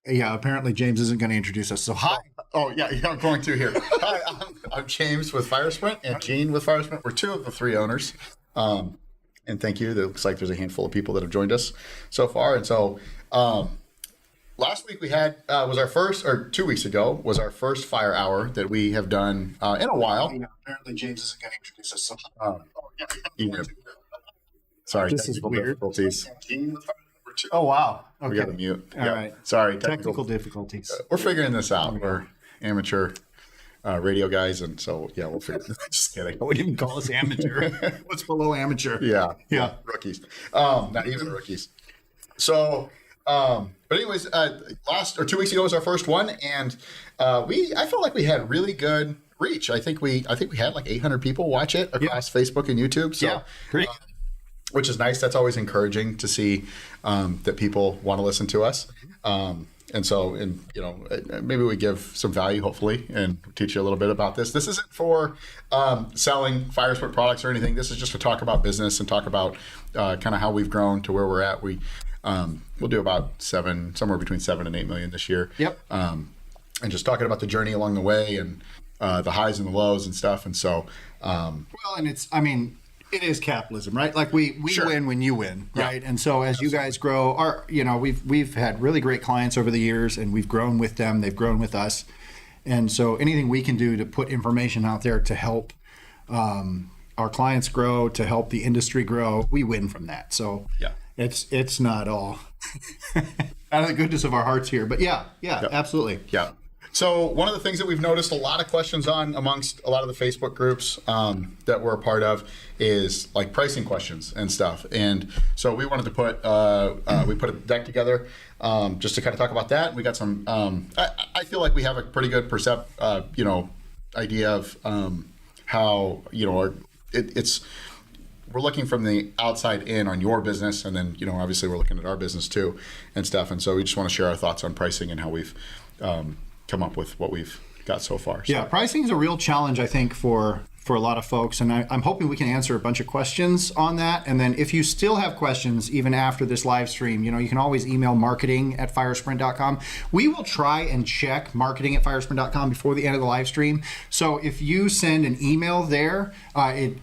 Yeah, apparently James isn't going to introduce us. So hi. Oh, yeah, I'm going to here. Hi, I'm James with FireSprint and Gene with FireSprint. We're two of the three owners. And thank you. It looks like there's a handful of people that have joined us so far. And so last week we had, was our first, or 2 weeks ago, was our first FireHour that we have done in a while. Yeah, apparently James isn't going to introduce us. So Sorry, this is weird. difficulties. Oh, wow. Okay. We got to mute. All right. Sorry, Technical difficulties. We're figuring this out. We're amateur radio guys, and so yeah, we'll figure. Just kidding. I wouldn't even call us amateur. What's below amateur? Yeah, rookies. Not even rookies. So, but anyways, last or 2 weeks ago was our first one, and I felt like we had really good reach. I think we had like 800 people watch it across Facebook and YouTube. So, yeah, great. Which is nice. That's always encouraging to see that people want to listen to us. And so, maybe we give some value, hopefully, and teach you a little bit about this. This isn't for selling FireSprint products or anything. This is just to talk about business and talk about kind of how we've grown to where we're at. We'll do about somewhere between 7 and 8 million this year. Yep. And just talking about the journey along the way and the highs and the lows and stuff. And so, it is capitalism, right? Like we Sure. win when you win, right? And so as you guys grow, we've had really great clients over the years, and we've grown with them. They've grown with us, and so anything we can do to put information out there to help our clients grow, to help the industry grow, we win from that. So yeah, it's not all out of the goodness of our hearts here, but yeah, absolutely, yeah. So one of the things that we've noticed a lot of questions on amongst a lot of the Facebook groups that we're a part of is like pricing questions and stuff. And so we wanted to put we put a deck together just to kind of talk about that. We got some. I feel like we have a pretty good idea of how it's. We're looking from the outside in on your business, and then obviously we're looking at our business too and stuff. And so we just want to share our thoughts on pricing and how we've come up with what we've got so far. So. Yeah, pricing is a real challenge, I think, for a lot of folks, and I'm hoping we can answer a bunch of questions on that. And then if you still have questions even after this live stream, you can always email marketing@firesprint.com. We will try and check marketing@firesprint.com before the end of the live stream. So if you send an email there,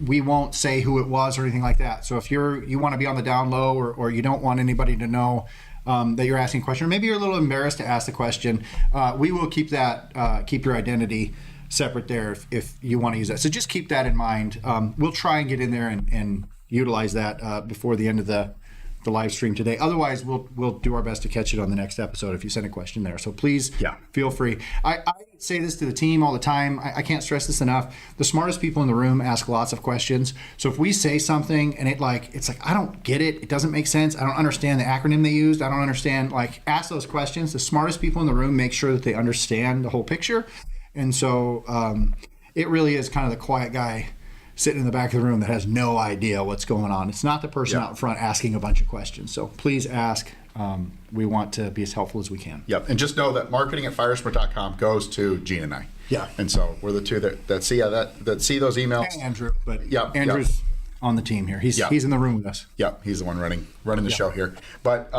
we won't say who it was or anything like that. So if you want to be on the down low, or you don't want anybody to know that you're asking a question, or maybe you're a little embarrassed to ask the question, we will keep your identity separate there if you want to use that. So just keep that in mind. We'll try and get in there and utilize that before the end of the live stream today. Otherwise, we'll do our best to catch it on the next episode if you send a question there. So please feel free. I say this to the team all the time. I can't stress this enough. The smartest people in the room ask lots of questions. So if we say something and it's like, I don't get it. It doesn't make sense. I don't understand the acronym they used. I don't understand, ask those questions. The smartest people in the room make sure that they understand the whole picture. And so it really is kind of the quiet guy sitting in the back of the room that has no idea what's going on. It's not the person out in front asking a bunch of questions. So please ask. We want to be as helpful as we can. Yep. And just know that marketing@firesprint.com goes to Gene and I. Yeah. And so we're the two that see those emails. And Andrew, but Andrew's on the team here. He's in the room with us. Yep. He's the one running the show here. But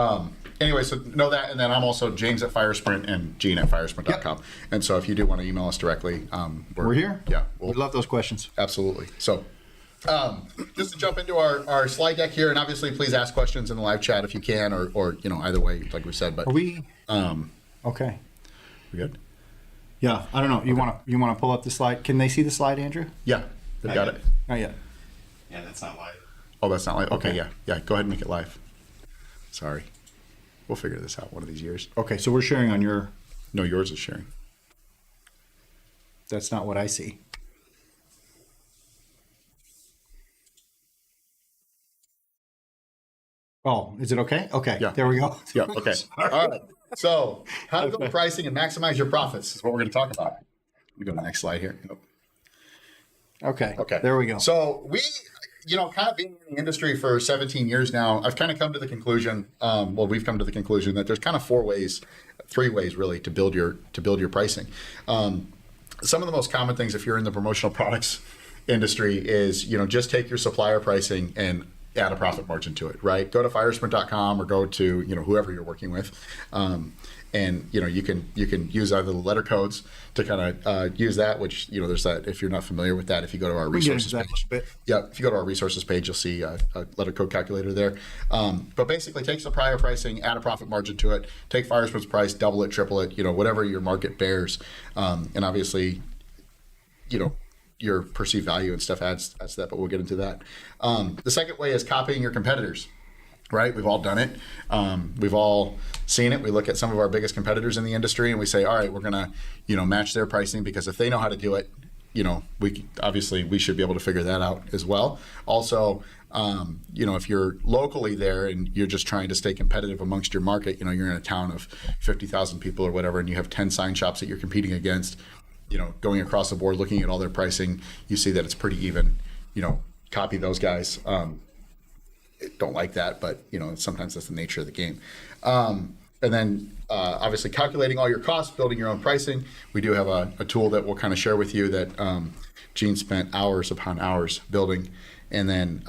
anyway, so know that. And then I'm also James at FireSprint and Gene at firesprint.com. Yep. And so if you do want to email us directly, we're here. Yeah. We love those questions. Absolutely. So just to jump into our slide deck here, and obviously please ask questions in the live chat if you can, or either way, like we said. But are we okay? We good? Yeah. I don't know. You want to pull up the slide? Can they see the slide, Andrew? Yeah. They've got it. Not yet. Yeah, that's not live. Oh, that's not live. Okay. Yeah. Go ahead and make it live. Sorry. We'll figure this out one of these years. Okay, so we're sharing on your... No, yours is sharing. That's not what I see. Oh, is it okay? Okay, yeah. There we go. Yeah, okay. All right. So, how to build pricing and maximize your profits is what we're going to talk about. Let me go to the next slide here. Okay. Okay. There we go. So, we... kind of being in the industry for 17 years now, I've kind of come to the conclusion, we've come to the conclusion that there's kind of three ways really to build your pricing. Some of the most common things if you're in the promotional products industry is, just take your supplier pricing and add a profit margin to it, right? Go to firesprint.com or go to, whoever you're working with. And you can use either the letter codes to kind of use that, which there's that. If you're not familiar with that, if you go to our resources page, if you go to our resources page, you'll see a letter code calculator there. But basically, take the prior pricing, add a profit margin to it, take Firesprint's price, double it, triple it, whatever your market bears, and obviously, your perceived value and stuff adds to that. But we'll get into that. The second way is copying your competitors. Right, we've all done it. We've all seen it. We look at some of our biggest competitors in the industry, and we say, "All right, we're gonna, match their pricing because if they know how to do it, we should be able to figure that out as well." Also, if you're locally there and you're just trying to stay competitive amongst your market, you're in a town of 50,000 people or whatever, and you have 10 sign shops that you're competing against. Going across the board, looking at all their pricing, you see that it's pretty even. Copy those guys. Don't like that, but sometimes that's the nature of the game. And then obviously calculating all your costs, building your own pricing. We do have a tool that we'll kind of share with you that Gene spent hours upon hours building. And then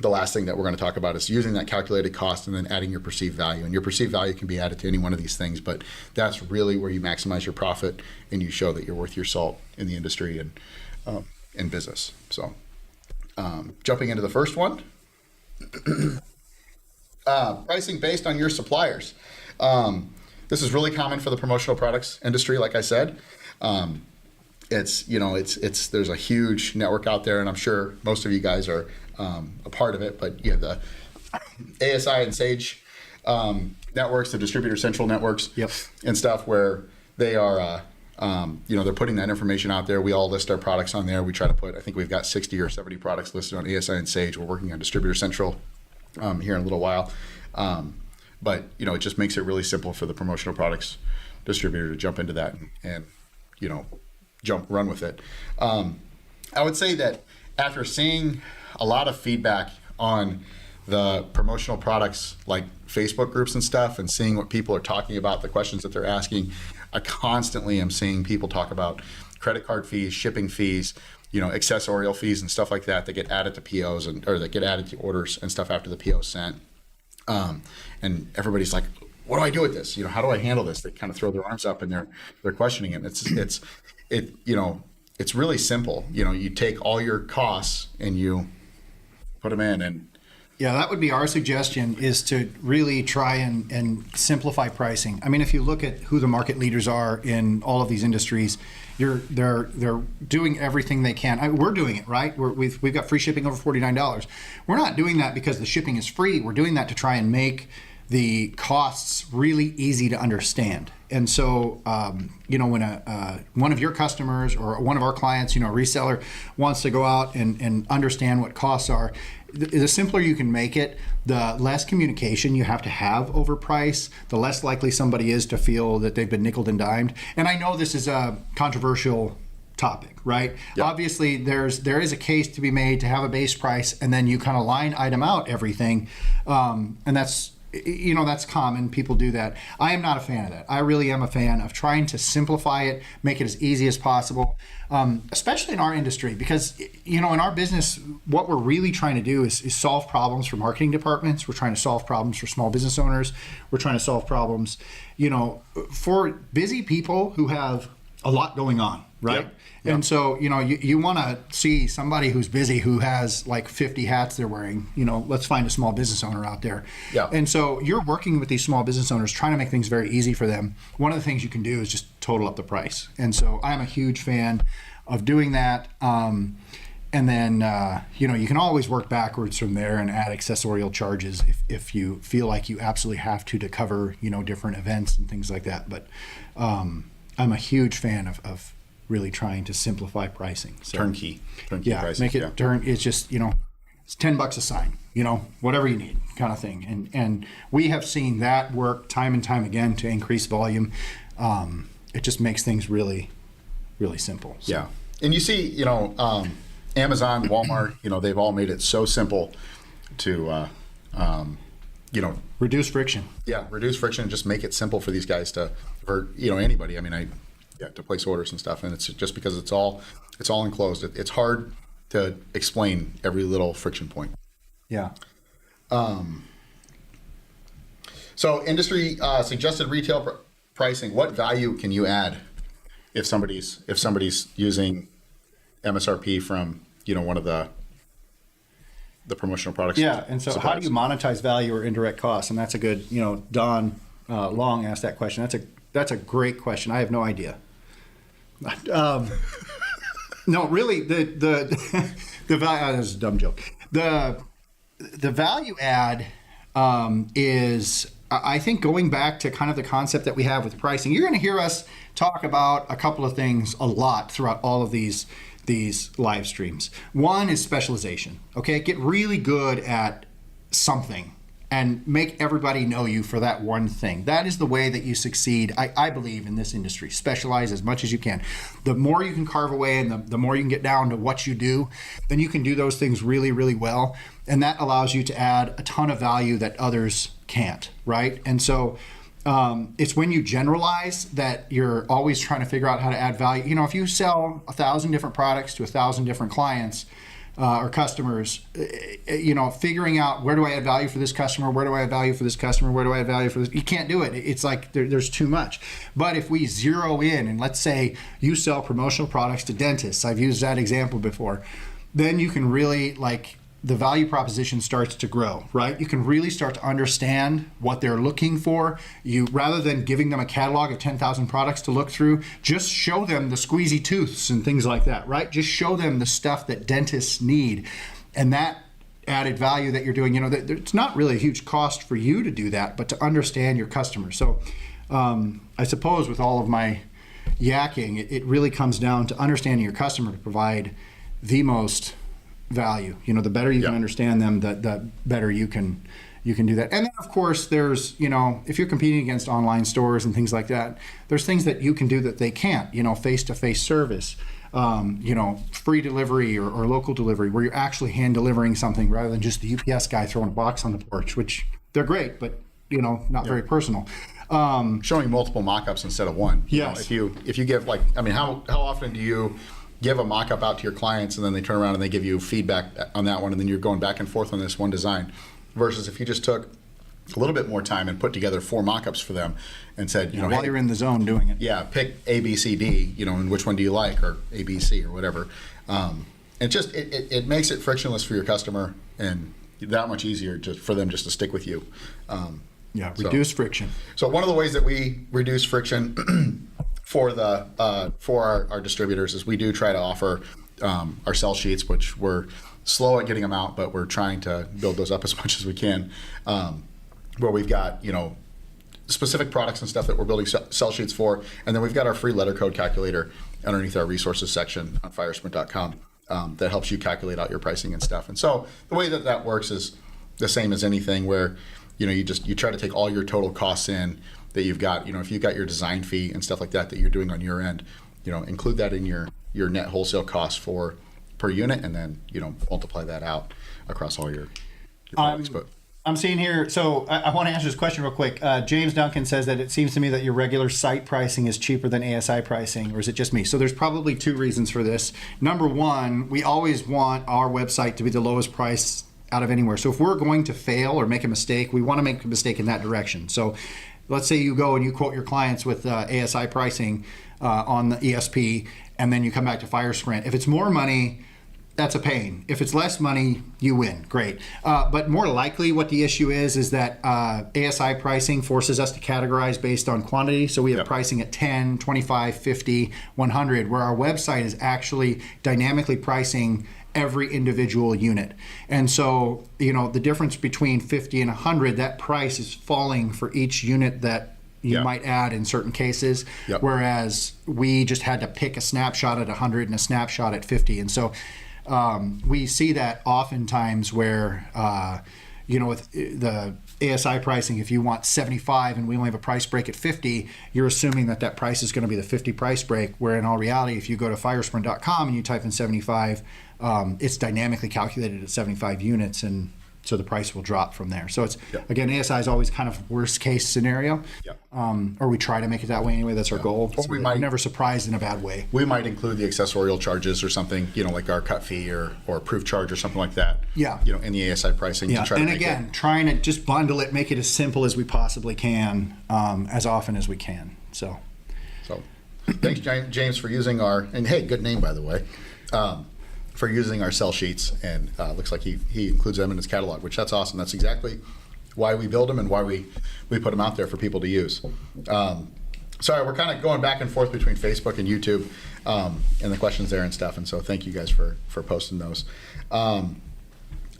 the last thing that we're going to talk about is using that calculated cost and then adding your perceived value. And your perceived value can be added to any one of these things, but that's really where you maximize your profit and you show that you're worth your salt in the industry and in business. So jumping into the first one. Pricing based on your suppliers. This is really common for the promotional products industry. Like I said, it's there's a huge network out there, and I'm sure most of you guys are a part of it. But you have the ASI and Sage networks, the Distributor Central networks, and stuff where they are. They're putting that information out there. We all list our products on there. We try to put, I think we've got 60 or 70 products listed on ASI and Sage. We're working on Distributor Central here in a little while. But, it just makes it really simple for the promotional products distributor to jump into that and run with it. I would say that after seeing a lot of feedback on the promotional products like Facebook groups and stuff and seeing what people are talking about, the questions that they're asking, I constantly am seeing people talk about credit card fees, shipping fees, accessorial fees and stuff like that get added to POs or that get added to orders and stuff after the PO is sent. And everybody's like, what do I do with this? How do I handle this? They kind of throw their arms up and they're questioning it. It's really simple. You take all your costs and you put them in and yeah, that would be our suggestion, is to really try and simplify pricing. I mean, if you look at who the market leaders are in all of these industries, they're doing everything they can. We're doing it, right? We've got free shipping over $49. We're not doing that because the shipping is free. We're doing that to try and make the costs really easy to understand. And so, when one of your customers or one of our clients, a reseller wants to go out and understand what costs are, the simpler you can make it, the less communication you have to have over price, the less likely somebody is to feel that they've been nickeled and dimed. And I know this is a controversial topic, right? Yep. Obviously, there is a case to be made to have a base price, and then you kind of line item out everything, and that's common. People do that. I am not a fan of that. I really am a fan of trying to simplify it, make it as easy as possible, especially in our industry, because, in our business, what we're really trying to do is solve problems for marketing departments. We're trying to solve problems for small business owners. We're trying to solve problems, for busy people who have a lot going on, right? Yep. And so, you want to see somebody who's busy, who has like 50 hats they're wearing. Let's find a small business owner out there. Yeah. And so you're working with these small business owners, trying to make things very easy for them. One of the things you can do is just total up the price. And so I'm a huge fan of doing that. And then, you can always work backwards from there and add accessorial charges if you feel like you absolutely have to cover, different events and things like that. But I'm a huge fan of really trying to simplify pricing. So, turnkey pricing. Make it turn. It's just, it's $10 a sign, whatever you need kind of thing. And we have seen that work time and time again to increase volume. It just makes things really, really simple. So. Yeah. And you see, Amazon, Walmart, they've all made it so simple to, reduce friction. Yeah, reduce friction and just make it simple for these guys for anybody. I mean, to place orders and stuff, and it's just because it's all enclosed. It's hard to explain every little friction point. Yeah. So industry suggested retail pricing. What value can you add if somebody's using MSRP from one of the promotional products? Yeah, and so how do you monetize value or indirect costs? And that's a good, Don Long asked that question. That's a great question. I have no idea. No, really, the value. That's a dumb joke. The value add is, I think, going back to kind of the concept that we have with pricing. You're going to hear us talk about a couple of things a lot throughout all of these live streams. One is specialization. Okay, get really good at something and make everybody know you for that one thing. That is the way that you succeed, I believe, in this industry. Specialize as much as you can. The more you can carve away and the more you can get down to what you do, then you can do those things really, really well. And that allows you to add a ton of value that others can't, right? And so it's when you generalize that you're always trying to figure out how to add value. If you sell 1,000 different products to 1,000 different clients, or customers, figuring out where do I add value for this customer, where do I add value for this customer, where do I add value for this? You can't do it. It's like there's too much. But if we zero in, and let's say you sell promotional products to dentists, I've used that example before, then you can really, the value proposition starts to grow, right? You can really start to understand what they're looking for. You, rather than giving them a catalog of 10,000 products to look through, just show them the squeezy tooths and things like that, right? Just show them the stuff that dentists need. And that added value that you're doing, it's not really a huge cost for you to do that, but to understand your customers. So I suppose with all of my yakking, it really comes down to understanding your customer to provide the most value. The better you can understand them, the better you can do that. And then of course there's, if you're competing against online stores and things like that, there's things that you can do that they can't, face-to-face service, free delivery or local delivery where you're actually hand delivering something rather than just the UPS guy throwing a box on the porch, which they're great, but not very personal. Showing multiple mock-ups instead of one. Yes. If you give how often do you give a mock-up out to your clients and then they turn around and they give you feedback on that one and then you're going back and forth on this one design, versus if you just took a little bit more time and put together 4 mock-ups for them and said, while hey, you're in the zone doing it. Yeah, pick A, B, C, D, and which one do you like, or A, B, C, or whatever. It makes it frictionless for your customer and that much easier for them just to stick with you. Reduce friction. So one of the ways that we reduce friction for our distributors is we do try to offer our sell sheets, which we're slow at getting them out, but we're trying to build those up as much as we can, where we've got specific products and stuff that we're building sell sheets for, and then we've got our free letter code calculator underneath our resources section on firesprint.com that helps you calculate out your pricing and stuff. And so the way that works is the same as anything, where you try to take all your total costs in that you've got, if you've got your design fee and stuff like that you're doing on your end, include that in your net wholesale cost per unit, and then, multiply that out across all your products. But I'm seeing here, so I want to answer this question real quick. James Duncan says that it seems to me that your regular site pricing is cheaper than ASI pricing, or is it just me? So there's probably 2 reasons for this. Number one, we always want our website to be the lowest price out of anywhere. So if we're going to fail or make a mistake, we want to make a mistake in that direction. So let's say you go and you quote your clients with ASI pricing on the ESP, and then you come back to FireSprint. If it's more money, that's a pain. If it's less money, you win. Great. But more likely what the issue is that ASI pricing forces us to categorize based on quantity. So we have pricing at 10, 25, 50, 100, where our website is actually dynamically pricing every individual unit. And so, the difference between 50 and 100, that price is falling for each unit that you might add in certain cases, whereas we just had to pick a snapshot at 100 and a snapshot at 50. And so we see that oftentimes where, with the ASI pricing, if you want 75 and we only have a price break at 50, you're assuming that price is going to be the 50 price break, where in all reality, if you go to firesprint.com and you type in 75, it's dynamically calculated at 75 units, and so the price will drop from there. So it's, Yep. again, ASI is always kind of worst case scenario, Yep. or we try to make it that way anyway. That's our goal. Or So we we're might- never surprised in a bad way. We might include the accessorial charges or something, like our cut fee or proof charge or something like that. Yeah. In the ASI pricing to try to And make again, trying to just bundle it, make it as simple as we possibly can, as often as we can. So, So, thanks, James, for using and hey, good name, by the way, for using our sell sheets. And looks like he includes them in his catalog, which that's awesome. That's exactly why we build them and why we put them out there for people to use. Sorry, we're kind of going back and forth between Facebook and YouTube and the questions there and stuff. And so thank you guys for posting those.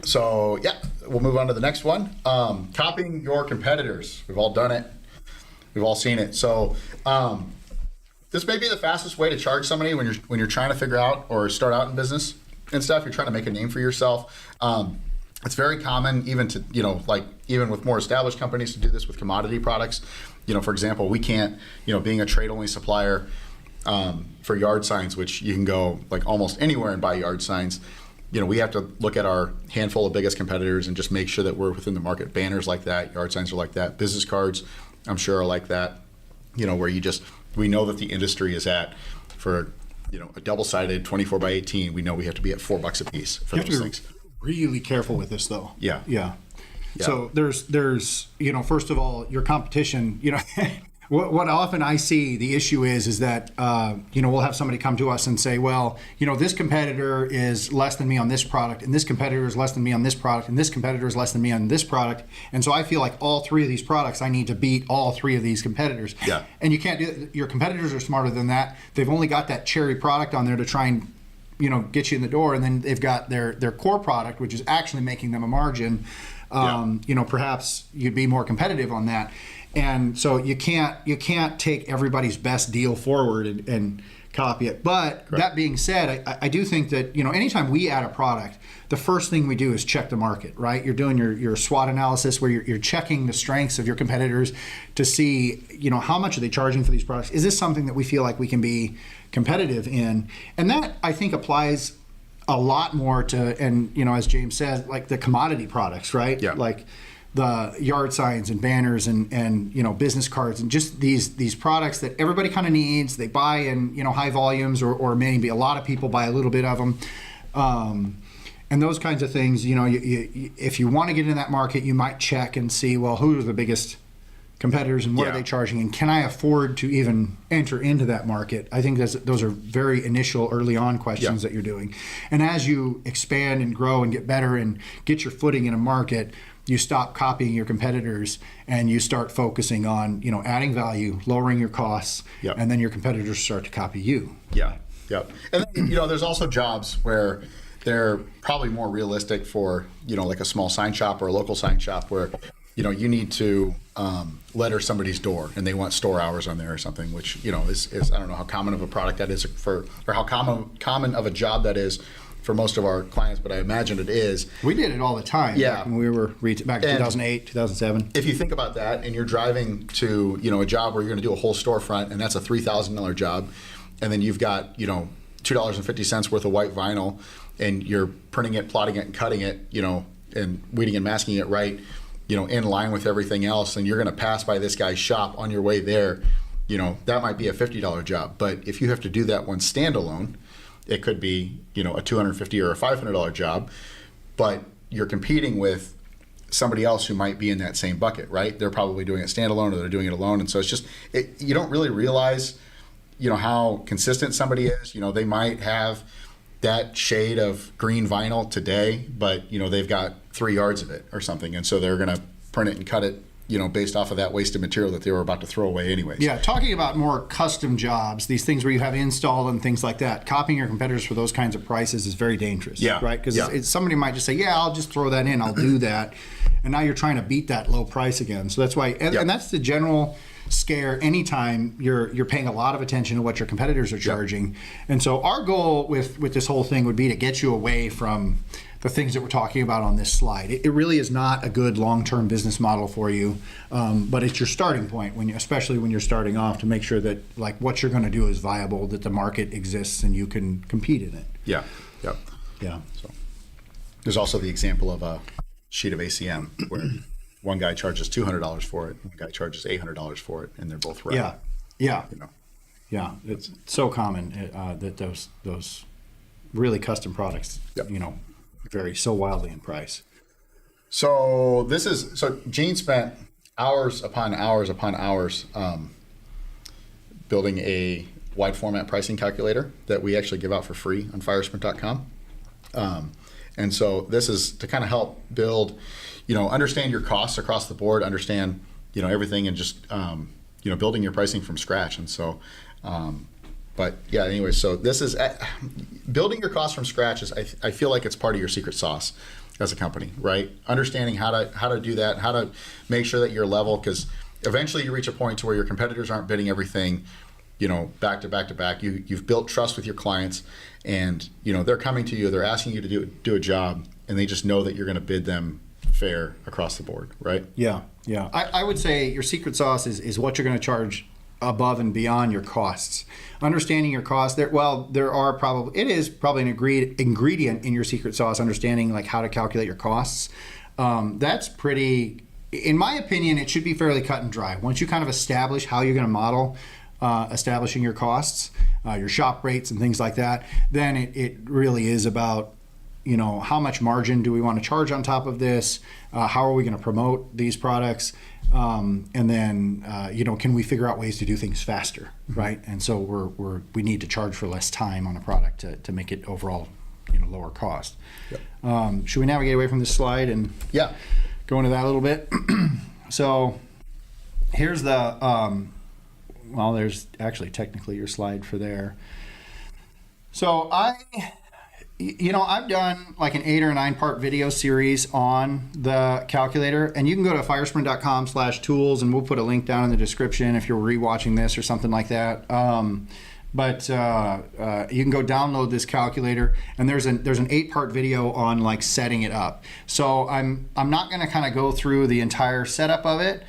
So yeah, we'll move on to the next one. Copying your competitors. We've all done it. We've all seen it. So this may be the fastest way to charge somebody when you're trying to figure out or start out in business and stuff. You're trying to make a name for yourself. It's very common, even to even with more established companies, to do this with commodity products. For example, we can't, being a trade-only supplier for yard signs, which you can go like almost anywhere and buy yard signs. We have to look at our handful of biggest competitors and just make sure that we're within the market. Banners like that, yard signs are like that, business cards, I'm sure, are like that. Where we know that the industry is at for, a double-sided 24x18. We know we have to be at $4 a piece for those things. Really careful with this, though. Yeah. So there's first of all, your competition. What often I see the issue is that we'll have somebody come to us and say, well, this competitor is less than me on this product, and this competitor is less than me on this product, and this competitor is less than me on this product, and so I feel like all three of these products, I need to beat all three of these competitors. Yeah. And you can't do it. Your competitors are smarter than that. They've only got that cherry product on there to try and get you in the door, and then they've got their core product, which is actually making them a margin. Perhaps you'd be more competitive on that. And so you can't take everybody's best deal forward and copy it. But that being said, I do think that anytime we add a product, the first thing we do is check the market, right? You're doing your SWOT analysis where you're checking the strengths of your competitors to see how much are they charging for these products. Is this something that we feel like we can be competitive in? And that, I think, applies a lot more to, and as James says, like the commodity products, right? Yeah. Like the yard signs and banners and business cards and just these products that everybody kind of needs. They buy in high volumes, or maybe a lot of people buy a little bit of them. And those kinds of things, if you want to get in that market, you might check and see, well, who are the biggest competitors and what are they charging, and can I afford to even enter into that market? I think those are very initial, early on questions that you're doing. And as you expand and grow and get better and get your footing in a market, you stop copying your competitors and you start focusing on adding value, lowering your costs, and then your competitors start to copy you. Yeah. And then, there's also jobs where they're probably more realistic for like a small sign shop or a local sign shop where you need to letter somebody's door and they want store hours on there or something, which is I don't know how common of a product that is or how common of a job that is for most of our clients, but I imagine it is. We did it all the time. Yeah. When we were back in 2008, 2007. If you think about that, and you're driving to a job where you're going to do a whole storefront, and that's a $3,000 job, and then you've got $2.50 worth of white vinyl, and you're printing it, plotting it, and cutting it, and weeding and masking it right, in line with everything else, and you're going to pass by this guy's shop on your way there, that might be a $50 job. But if you have to do that one standalone, it could be, a $250 or a $500 job, but you're competing with somebody else who might be in that same bucket, right? They're probably doing it standalone or they're doing it alone. And so it's just, you don't really realize, how consistent somebody is. They might have that shade of green vinyl today, but, they've got 3 yards of it or something. And so they're going to print it and cut it, based off of that wasted material that they were about to throw away anyways. Yeah, talking about more custom jobs, these things where you have install and things like that, copying your competitors for those kinds of prices is very dangerous. Yeah. Right? Because somebody might just say, yeah, I'll just throw that in, I'll do that. And now you're trying to beat that low price again. So that's why, and that's the general scare anytime you're paying a lot of attention to what your competitors are charging. And so our goal with this whole thing would be to get you away from the things that we're talking about on this slide. It really is not a good long-term business model for you, but it's your starting point, especially when you're starting off, to make sure that like what you're going to do is viable, that the market exists, and you can compete in it. Yeah. Yeah. So there's also the example of sheet of ACM where one guy charges $200 for it, one guy charges $800 for it, and they're both right. Yeah. You know. Yeah, it's so common that those really custom products, Yep. vary so wildly in price. So Gene spent hours upon hours upon hours building a wide format pricing calculator that we actually give out for free on firesprint.com. And so this is to kind of help build, understand your costs across the board, understand, everything, and just, building your pricing from scratch. And so, but yeah, anyway, so this is building your costs from scratch I feel like it's part of your secret sauce as a company, right? Understanding how to do that, how to make sure that you're level, because eventually you reach a point to where your competitors aren't bidding everything, back to back to back. You've built trust with your clients, and they're coming to you, they're asking you to do a job, and they just know that you're going to bid them fair across the board, right? Yeah. I would say your secret sauce is what you're going to charge above and beyond your costs. Understanding your costs, it is probably an ingredient in your secret sauce, understanding like how to calculate your costs. That's pretty, in my opinion, it should be fairly cut and dry. Once you kind of establish how you're going to model establishing your costs, your shop rates and things like that, then it really is about, how much margin do we want to charge on top of this? How are we going to promote these products? And then, can we figure out ways to do things faster, right? And so we need to charge for less time on a product to make it overall, lower cost. Yep. Should we navigate away from this slide and go into that a little bit? So here's the, there's actually technically your slide for there. So I've done like an 8 or 9 part video series on the calculator, and you can go to firesprint.com/tools, and we'll put a link down in the description if you're rewatching this or something like that. But you can go download this calculator, and there's an 8-part video on like setting it up. So I'm not going to kind of go through the entire setup of it.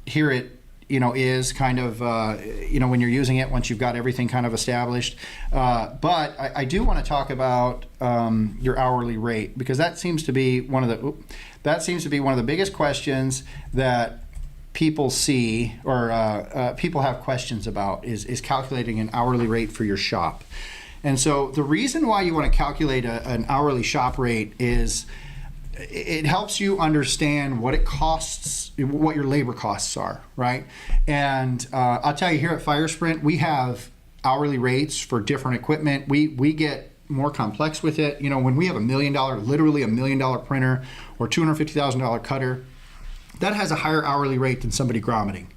Here it is kind of, when you're using it, once you've got everything kind of established. But I do want to talk about your hourly rate, because that seems to be one of the biggest questions that people see, or people have questions about, is calculating an hourly rate for your shop. And so the reason why you want to calculate an hourly shop rate is it helps you understand what it costs, what your labor costs are, right? And I'll tell you, here at FireSprint, we have hourly rates for different equipment. We get more complex with it. When we have literally $1 million printer or $250,000 cutter, that has a higher hourly rate than somebody grommeting,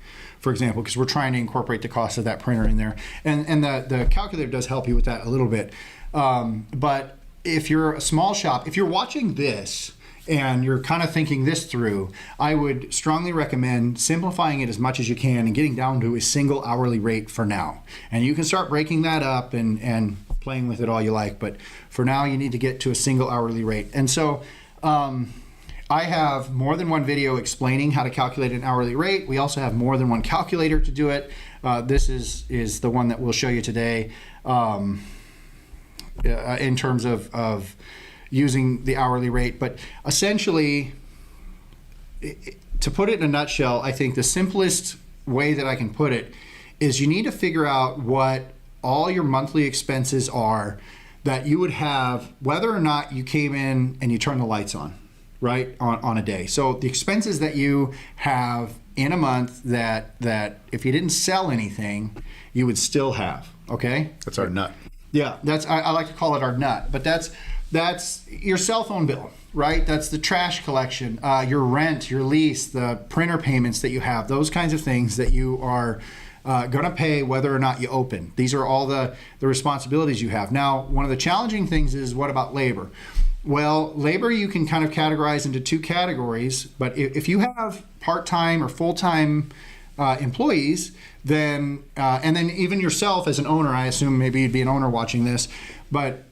for example, because we're trying to incorporate the cost of that printer in there. And the calculator does help you with that a little bit. But if you're a small shop, if you're watching this, and you're kind of thinking this through, I would strongly recommend simplifying it as much as you can and getting down to a single hourly rate for now. And you can start breaking that up and playing with it all you like, but for now you need to get to a single hourly rate. And so I have more than one video explaining how to calculate an hourly rate. We also have more than one calculator to do it. This is the one that we'll show you today in terms of using the hourly rate. But essentially, to put it in a nutshell, I think the simplest way that I can put it is you need to figure out what all your monthly expenses are that you would have whether or not you came in and you turn the lights on, right, on a day. So the expenses that you have in a month that if you didn't sell anything, you would still have, okay? That's our nut. Yeah, I like to call it our nut, but that's your cell phone bill, right? That's the trash collection, your rent, your lease, the printer payments that you have, those kinds of things that you are going to pay whether or not you open. These are all the responsibilities you have. Now, one of the challenging things is, what about labor? Well, labor you can kind of categorize into 2 categories, but if you have part-time or full-time employees, then and then even yourself as an owner, I assume maybe you'd be an owner watching this, but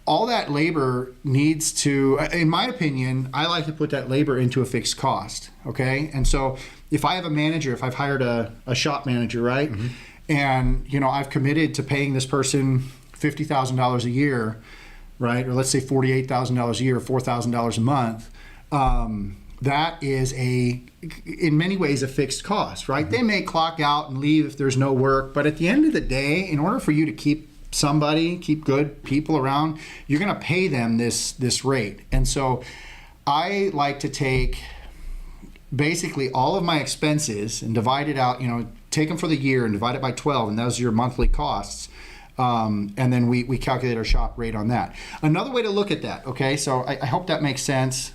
all that labor needs to, in my opinion, I like to put that labor into a fixed cost, okay? And so if I have a manager, if I've hired a shop manager, right? Mm-hmm. And, I've committed to paying this person $50,000 a year, right? Or let's say $48,000 a year, $4,000 a month. that is in many ways a fixed cost, right? They may clock out and leave if there's no work, but at the end of the day, in order for you to keep good people around, you're going to pay them this rate. And so I like to take basically all of my expenses and divide it out, take them for the year and divide it by 12, and those are your monthly costs. And then we calculate our shop rate on that. Another way to look at that, okay, so I hope that makes sense.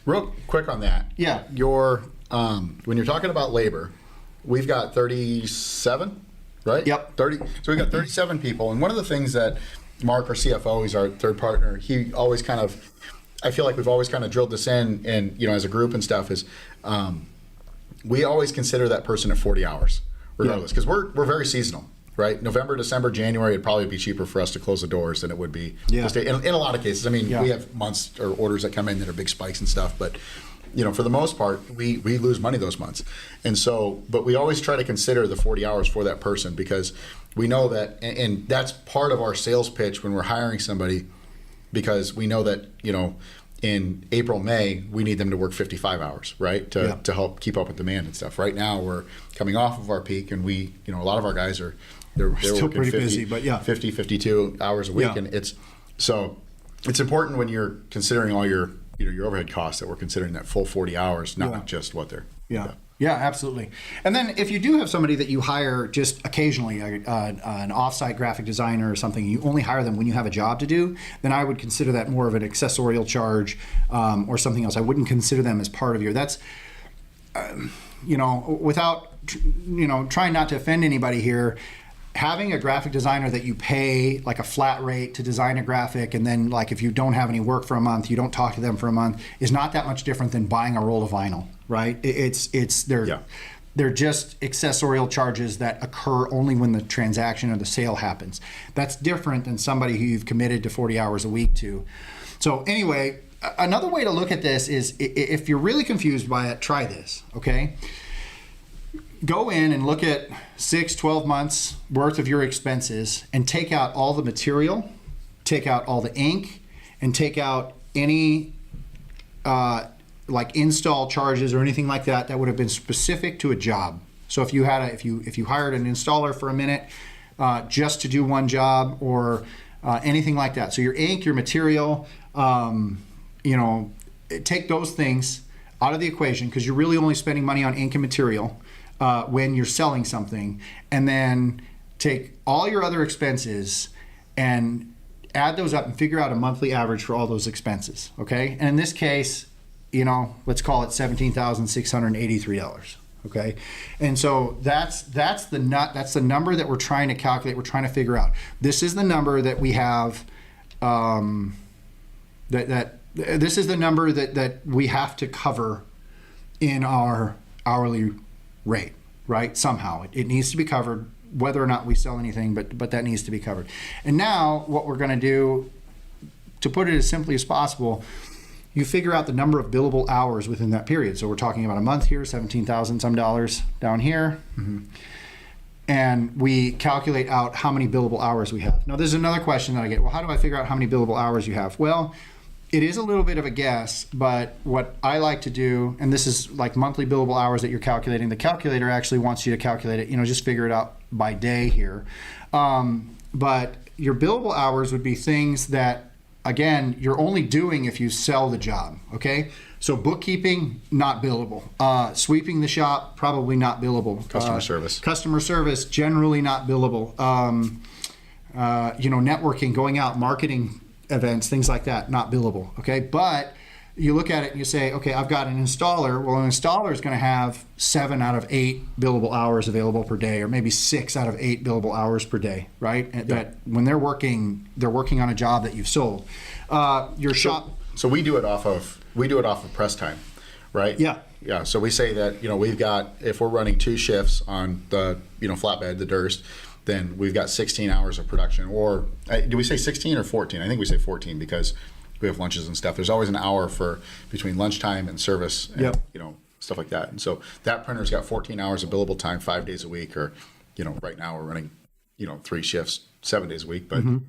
Real quick on that. Yeah. When you're talking about labor, we've got 37, right? Yep. 30. So we've got 37 people. And one of the things that Mark, our CFO, he's our third partner, he always I feel like we've always kind of drilled this in, and as a group and stuff, is we always consider that person at 40 hours, regardless, because we're very seasonal. Right, November, December, January, it'd probably be cheaper for us to close the doors than it would be to stay. In a lot of cases, I mean, we have months or orders that come in that are big spikes and stuff, but for the most part, we lose money those months. And so, but we always try to consider the 40 hours for that person, because we know that, and that's part of our sales pitch when we're hiring somebody, because we know that in April, May, we need them to work 55 hours, right, to help keep up with demand and stuff. Right now, we're coming off of our peak, and a lot of our guys are. They're still working pretty 50, busy, but 50, 52 hours a week. And it's important when you're considering all your overhead costs that we're considering that full 40 hours, not just what they're. Yeah, absolutely. And then if you do have somebody that you hire just occasionally, an offsite graphic designer or something, you only hire them when you have a job to do, then I would consider that more of an accessorial charge or something else. I wouldn't consider them as part of without, trying not to offend anybody here, having a graphic designer that you pay like a flat rate to design a graphic, and then like if you don't have any work for a month, you don't talk to them for a month, is not that much different than buying a roll of vinyl, right? They're just accessorial charges that occur only when the transaction or the sale happens. That's different than somebody who you've committed to 40 hours a week to. So anyway, another way to look at this is, if you're really confused by it, try this, okay? Go in and look at 6-12 months worth of your expenses and take out all the material, take out all the ink, and take out any like install charges or anything like that would have been specific to a job. So if you if you hired an installer for a minute just to do one job, or anything like that. So your ink, your material, take those things out of the equation, because you're really only spending money on ink and material when you're selling something, and then take all your other expenses and add those up and figure out a monthly average for all those expenses, okay? And in this case, let's call it $17,683, okay? And so that's the number that we're trying to calculate, we're trying to figure out. This is the number that we have, this is the number that we have to cover in our hourly rate, right? Somehow it needs to be covered, whether or not we sell anything, but that needs to be covered. And now what we're going to do, to put it as simply as possible, you figure out the number of billable hours within that period. So we're talking about a month here, $17,000 some dollars down here. Mm-hmm. And we calculate out how many billable hours we have. Now there's another question that I get. Well, how do I figure out how many billable hours you have? Well, it is a little bit of a guess, but what I like to do, and this is like monthly billable hours that you're calculating, the calculator actually wants you to calculate it, just figure it out by day here. But your billable hours would be things that, again, you're only doing if you sell the job, okay? So bookkeeping, not billable. Sweeping the shop, probably not billable. Customer service, generally not billable. Networking, going out, marketing events, things like that, not billable, okay? But you look at it and you say, okay, I've got an installer. Well, an installer is going to have 7 out of 8 billable hours available per day, or maybe 6 out of 8 billable hours per day, right? Yeah. That when they're working on a job that you've sold. Your shop. So we do it off of press time, right? Yeah. Yeah. So we say that we've got, if we're running 2 shifts on the flatbed, the Durst, then we've got 16 hours of production. Or do we say 16 or 14? I think we say 14 because we have lunches and stuff. There's always an hour between lunchtime and service and stuff like that. And so that printer's got 14 hours of billable time 5 days a week, or right now we're running 3 shifts 7 days a week. But And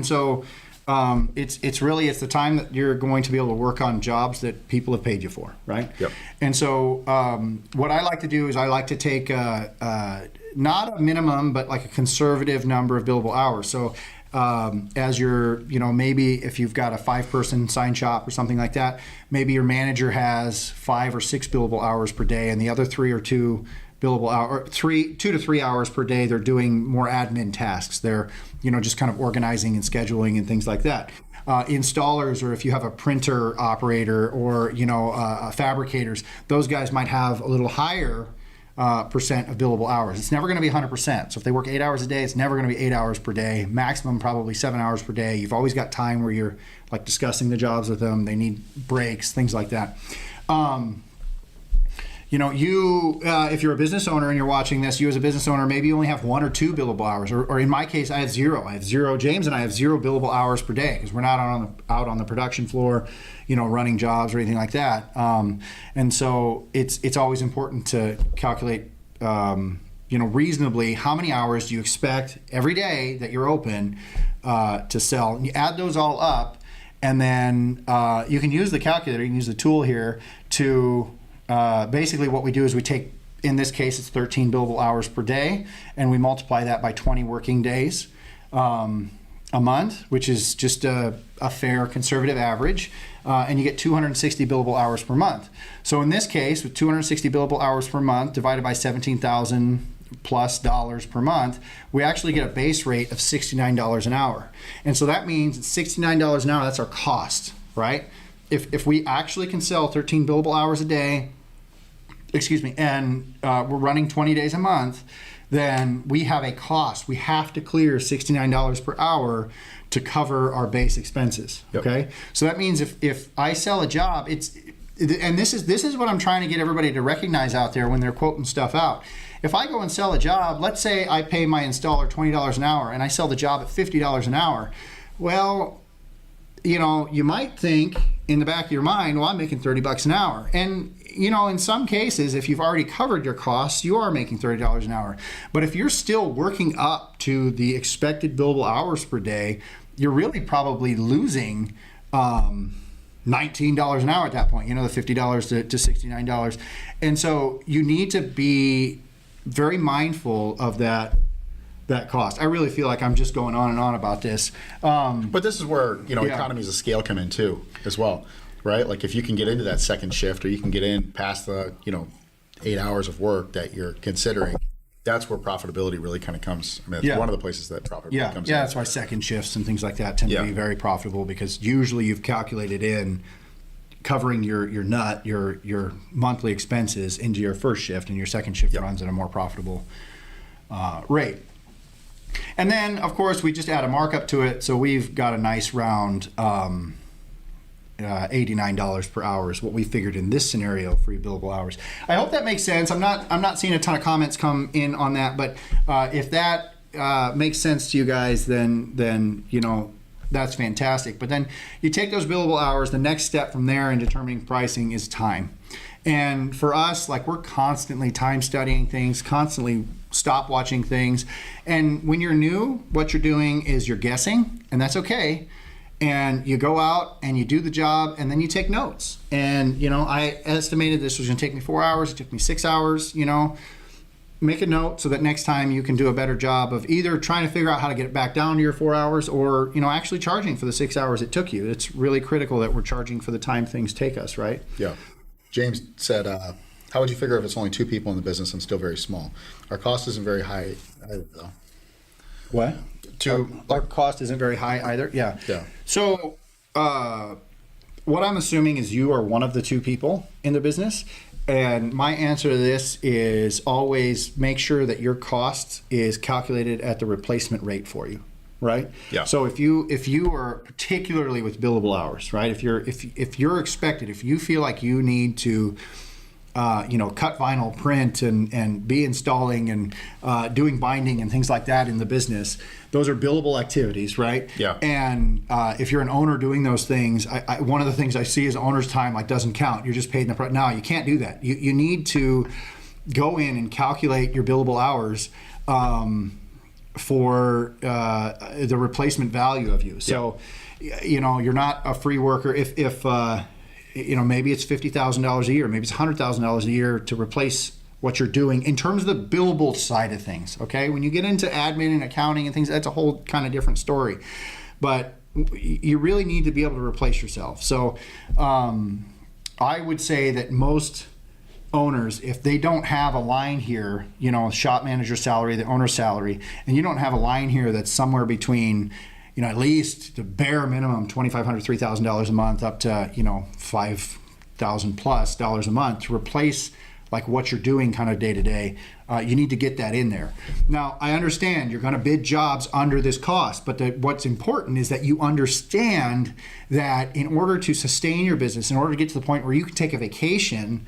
so it's the time that you're going to be able to work on jobs that people have paid you for, right? Yep. And so what I like to do is I like to take not a minimum, but like a conservative number of billable hours. So as you're, maybe if you've got a 5-person sign shop or something like that, maybe your manager has 5 or 6 billable hours per day, and the other 3 or 2 billable hour, or 2 to 3 hours per day, they're doing more admin tasks. They're, just kind of organizing and scheduling and things like that. Installers, or if you have a printer operator, or fabricators, those guys might have a little higher percent of billable hours. It's never going to be 100%. So if they work 8 hours a day, it's never going to be 8 hours per day. Maximum probably 7 hours per day. You've always got time where you're like discussing the jobs with them. They need breaks, things like that. If you're a business owner and you're watching this, you as a business owner, maybe you only have 1 or 2 billable hours, or in my case, I have 0. I have 0. James and I have 0 billable hours per day because we're not out on the production floor, running jobs or anything like that. And so it's always important to calculate, reasonably how many hours do you expect every day that you're open to sell. And you add those all up, and then you can use the calculator. You can use the tool here to basically what we do is we take, in this case, it's 13 billable hours per day, and we multiply that by 20 working days a month, which is just a fair conservative average, and you get 260 billable hours per month. So in this case, with 260 billable hours per month divided by $17,000 plus per month, we actually get a base rate of $69 an hour. And so that means it's $69 an hour, that's our cost, right? If we actually can sell 13 billable hours a day, and we're running 20 days a month, then we have a cost. We have to clear $69 per hour to cover our base expenses. Yep. Okay, so that means if I sell a job, and this is what I'm trying to get everybody to recognize out there when they're quoting stuff out. If I go and sell a job, let's say I pay my installer $20 an hour and I sell the job at $50 an hour. Well, you might think in the back of your mind, well, I'm making $30 an hour. And, in some cases, if you've already covered your costs, you are making $30 an hour. But if you're still working up to the expected billable hours per day, you're really probably losing $19 an hour at that point, the $50 to $69. And so you need to be very mindful of that cost. I really feel like I'm just going on and on about this. But this is where, economies of scale come in too, as well, right? Like if you can get into that second shift, or you can get in past the, 8 hours of work that you're considering, that's where profitability really kind of comes. I mean, it's one of the places that profitability comes in. Yeah, that's why second shifts and things like that tend to be very profitable, because usually you've calculated in covering your monthly expenses into your first shift, and your second shift runs at a more profitable rate. And then, of course, we just add a markup to it, so we've got a nice round $89 per hour is what we figured in this scenario for your billable hours. I hope that makes sense. I'm not seeing a ton of comments come in on that, but if that makes sense to you guys, then that's fantastic. But then you take those billable hours. The next step from there in determining pricing is time. And for us, like, we're constantly time studying things, constantly stopwatching things. And when you're new, what you're doing is you're guessing, and that's okay. And you go out and you do the job, and then you take notes. And, I estimated this was going to take me 4 hours. It took me 6 hours, Make a note so that next time you can do a better job of either trying to figure out how to get it back down to your 4 hours, or, actually charging for the 6 hours it took you. It's really critical that we're charging for the time things take us, right? Yeah. James said, how would you figure if it's only 2 people in the business and still very small? Our cost isn't very high either, though. What? Our cost isn't very high either? Yeah. Yeah. So what I'm assuming is you are one of the 2 people in the business. And my answer to this is always make sure that your cost is calculated at the replacement rate for you, right? Yeah. So if you are particularly with billable hours, right? If you're expected, if you feel like you need to cut vinyl, print, and be installing and doing binding and things like that in the business, those are billable activities, right? Yeah. And if you're an owner doing those things, one of the things I see is owner's time doesn't count. You're just paid in the price. No, you can't do that. You need to go in and calculate your billable hours for the replacement value of you. So, you know, you're not a free worker. If you know, maybe it's $50,000 a year, maybe it's $100,000 a year to replace what you're doing in terms of the billable side of things. Okay, when you get into admin and accounting and things, that's a whole kind of different story. But you really need to be able to replace yourself. So I would say that most owners, if they don't have a line here, you know, shop manager salary, the owner's salary, and you don't have a line here that's somewhere between, you know, at least the bare minimum $2,500, $3,000 a month up to, you know, $5,000 plus a month to replace like what you're doing kind of day to day, you need to get that in there. Now, I understand you're going to bid jobs under this cost, but what's important is that you understand that in order to sustain your business, in order to get to the point where you can take a vacation,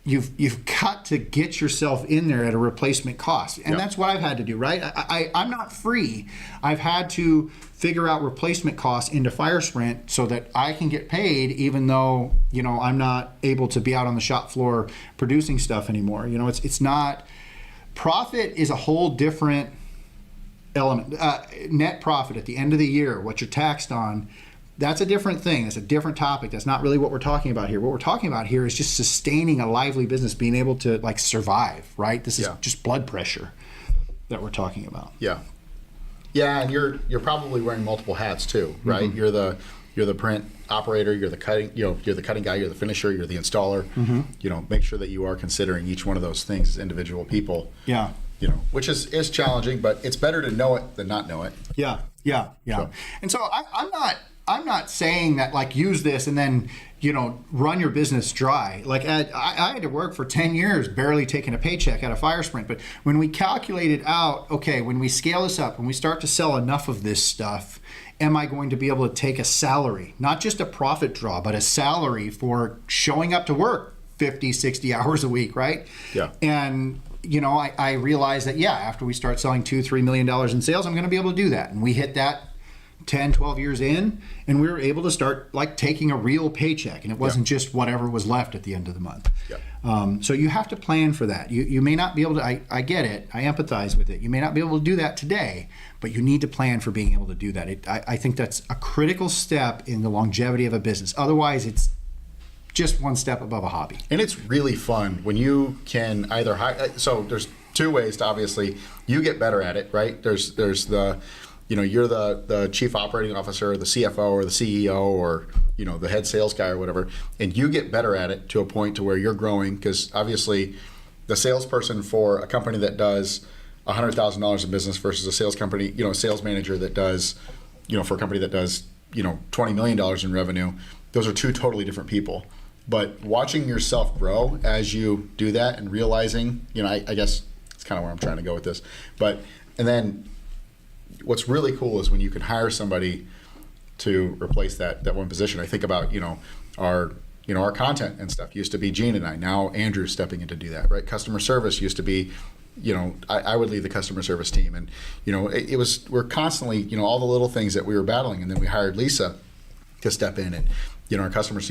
you've got to get yourself in there at a replacement cost. And that's what I've had to do, right? I'm not free. I've had to figure out replacement costs into FireSprint so that I can get paid even though, you know, I'm not able to be out on the shop floor producing stuff anymore. You know, it's not, profit is a whole different element. Net profit at the end of the year, what you're taxed on, that's a different thing. That's a different topic. That's not really what we're talking about here. What we're talking about here is just sustaining a lively business, being able to like survive, right? This is just blood pressure that we're talking about. Yeah. Yeah, and you're probably wearing multiple hats too, right? Mm-hmm. You're the print operator, you're the cutting guy, you're the finisher, you're the installer. Mm-hmm. You know, make sure that you are considering each one of those things as individual people. Yeah. You know, which is challenging, but it's better to know it than not know it. Yeah. So. And so I'm not saying that like use this and then, you know, run your business dry. Like I had to work for 10 years barely taking a paycheck out of FireSprint. But when we calculated out, okay, when we scale this up, when we start to sell enough of this stuff, am I going to be able to take a salary, not just a profit draw, but a salary for showing up to work 50, 60 hours a week, right? Yeah. And, you know, I realized that, after we start selling $2-3 million in sales, I'm going to be able to do that. And we hit that 10, 12 years in, and we were able to start like taking a real paycheck, and it wasn't just whatever was left at the end of the month. So you have to plan for that. You may not be able to, I get it, I empathize with it. You may not be able to do that today, but you need to plan for being able to do that. I think that's a critical step in the longevity of a business. Otherwise, it's just one step above a hobby. And it's really fun when you can either hire, so there's two ways to obviously, you get better at it, right? There's the, you know, you're the chief operating officer, or the CFO, or the CEO, or, you know, the head sales guy or whatever, and you get better at it to a point to where you're growing, because obviously the salesperson for a company that does $100,000 in business versus a sales company, you know, a sales manager that does, you know, for a company that does, you know, $20 million in revenue, those are two totally different people. But watching yourself grow as you do that and realizing, you know, I guess it's kind of where I'm trying to go with this, but, and then what's really cool is when you can hire somebody to replace that one position. I think about, you know, our content and stuff used to be Gene and I. Now Andrew's stepping in to do that, right? Customer service used to be, you know, I would lead the customer service team, and, you know, we're constantly, you know, all the little things that we were battling, and then we hired Lisa to step in, and, you know, our customer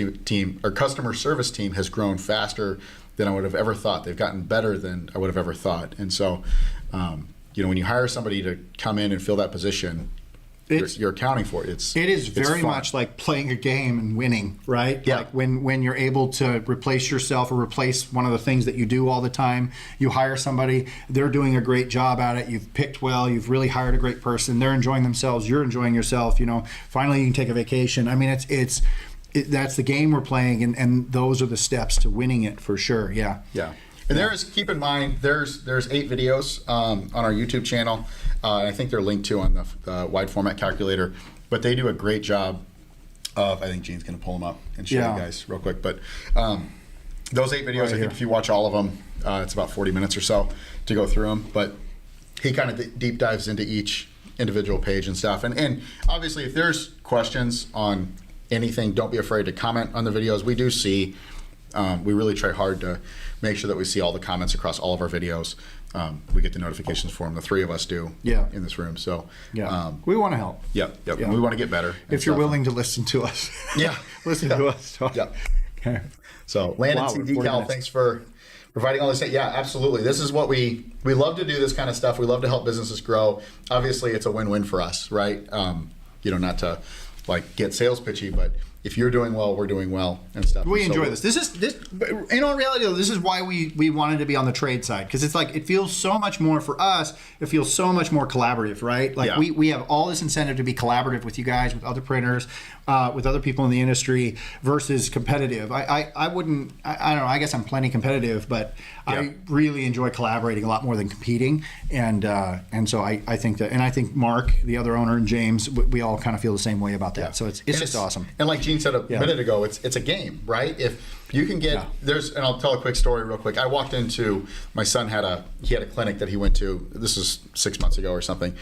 service team has grown faster than I would have ever thought. They've gotten better than I would have ever thought, and so. You know, when you hire somebody to come in and fill that position, you're accounting for it. It is very much like playing a game and winning, right? Yeah. Like when you're able to replace yourself or replace one of the things that you do all the time, you hire somebody, they're doing a great job at it, you've picked well, you've really hired a great person, they're enjoying themselves, you're enjoying yourself, you know, finally you can take a vacation. I mean, that's the game we're playing, and those are the steps to winning it for sure, yeah. And keep in mind, there's 8 videos on our YouTube channel. I think they're linked to on the wide format calculator, but they do a great job of, I think Gene's going to pull them up and show you guys real quick. But those 8 videos, I think if you watch all of them, it's about 40 minutes or so to go through them. But he kind of deep dives into each individual page and stuff. And obviously, if there's questions on anything, don't be afraid to comment on the videos. We do see, we really try hard to make sure that we see all the comments across all of our videos. We get the notifications for them. The 3 of us do in this room. So we want to help. Yep. And we want to get better. If you're willing to listen to us. Yeah. Listen to us talk. Yeah. So Landon Wow, C. we're 40 Decal, minutes. thanks for providing all this. Yeah, absolutely. This is what we love to do, this kind of stuff. We love to help businesses grow. Obviously, it's a win-win for us, right? Not to like get sales pitchy, but if you're doing well, we're doing well and stuff. We And so enjoy this. This is in all reality though, this is why we wanted to be on the trade side, because it's like it feels so much more for us. It feels so much more collaborative, right? Like Yeah. we have all this incentive to be collaborative with you guys, with other printers, with other people in the industry versus competitive. I don't know. I guess I'm plenty competitive, but Yeah. I really enjoy collaborating a lot more than competing. And so I think that, and I think Mark, the other owner, and James, we all kind of feel the same way about that. So it's just awesome. And like Gene said a minute ago, it's a game, right? If you can get and I'll tell a quick story real quick. I walked into, my son had a clinic that he went to. This was 6 months ago or something,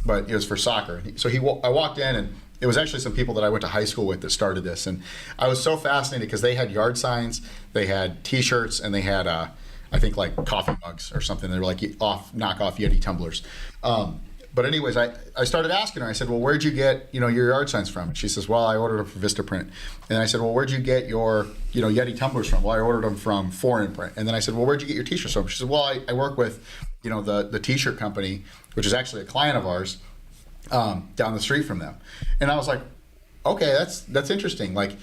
but it was for soccer. So I walked in, and it was actually some people that I went to high school with that started this, and I was so fascinated because they had yard signs, they had T-shirts, and they had I think like coffee mugs or something. They were like knockoff Yeti tumblers. But anyways, I started asking her. I said, "Well, where'd you get your yard signs from?" And she says, "Well, I ordered them from Vistaprint." And I said, "Well, where'd you get your Yeti tumblers from?" "Well, I ordered them from Foreign Print." And then I said, "Well, where'd you get your T-shirts from?" She said, "Well, I work with the T-shirt company, which is actually a client of ours, down the street from them." And I was like, "Okay, that's interesting." Like,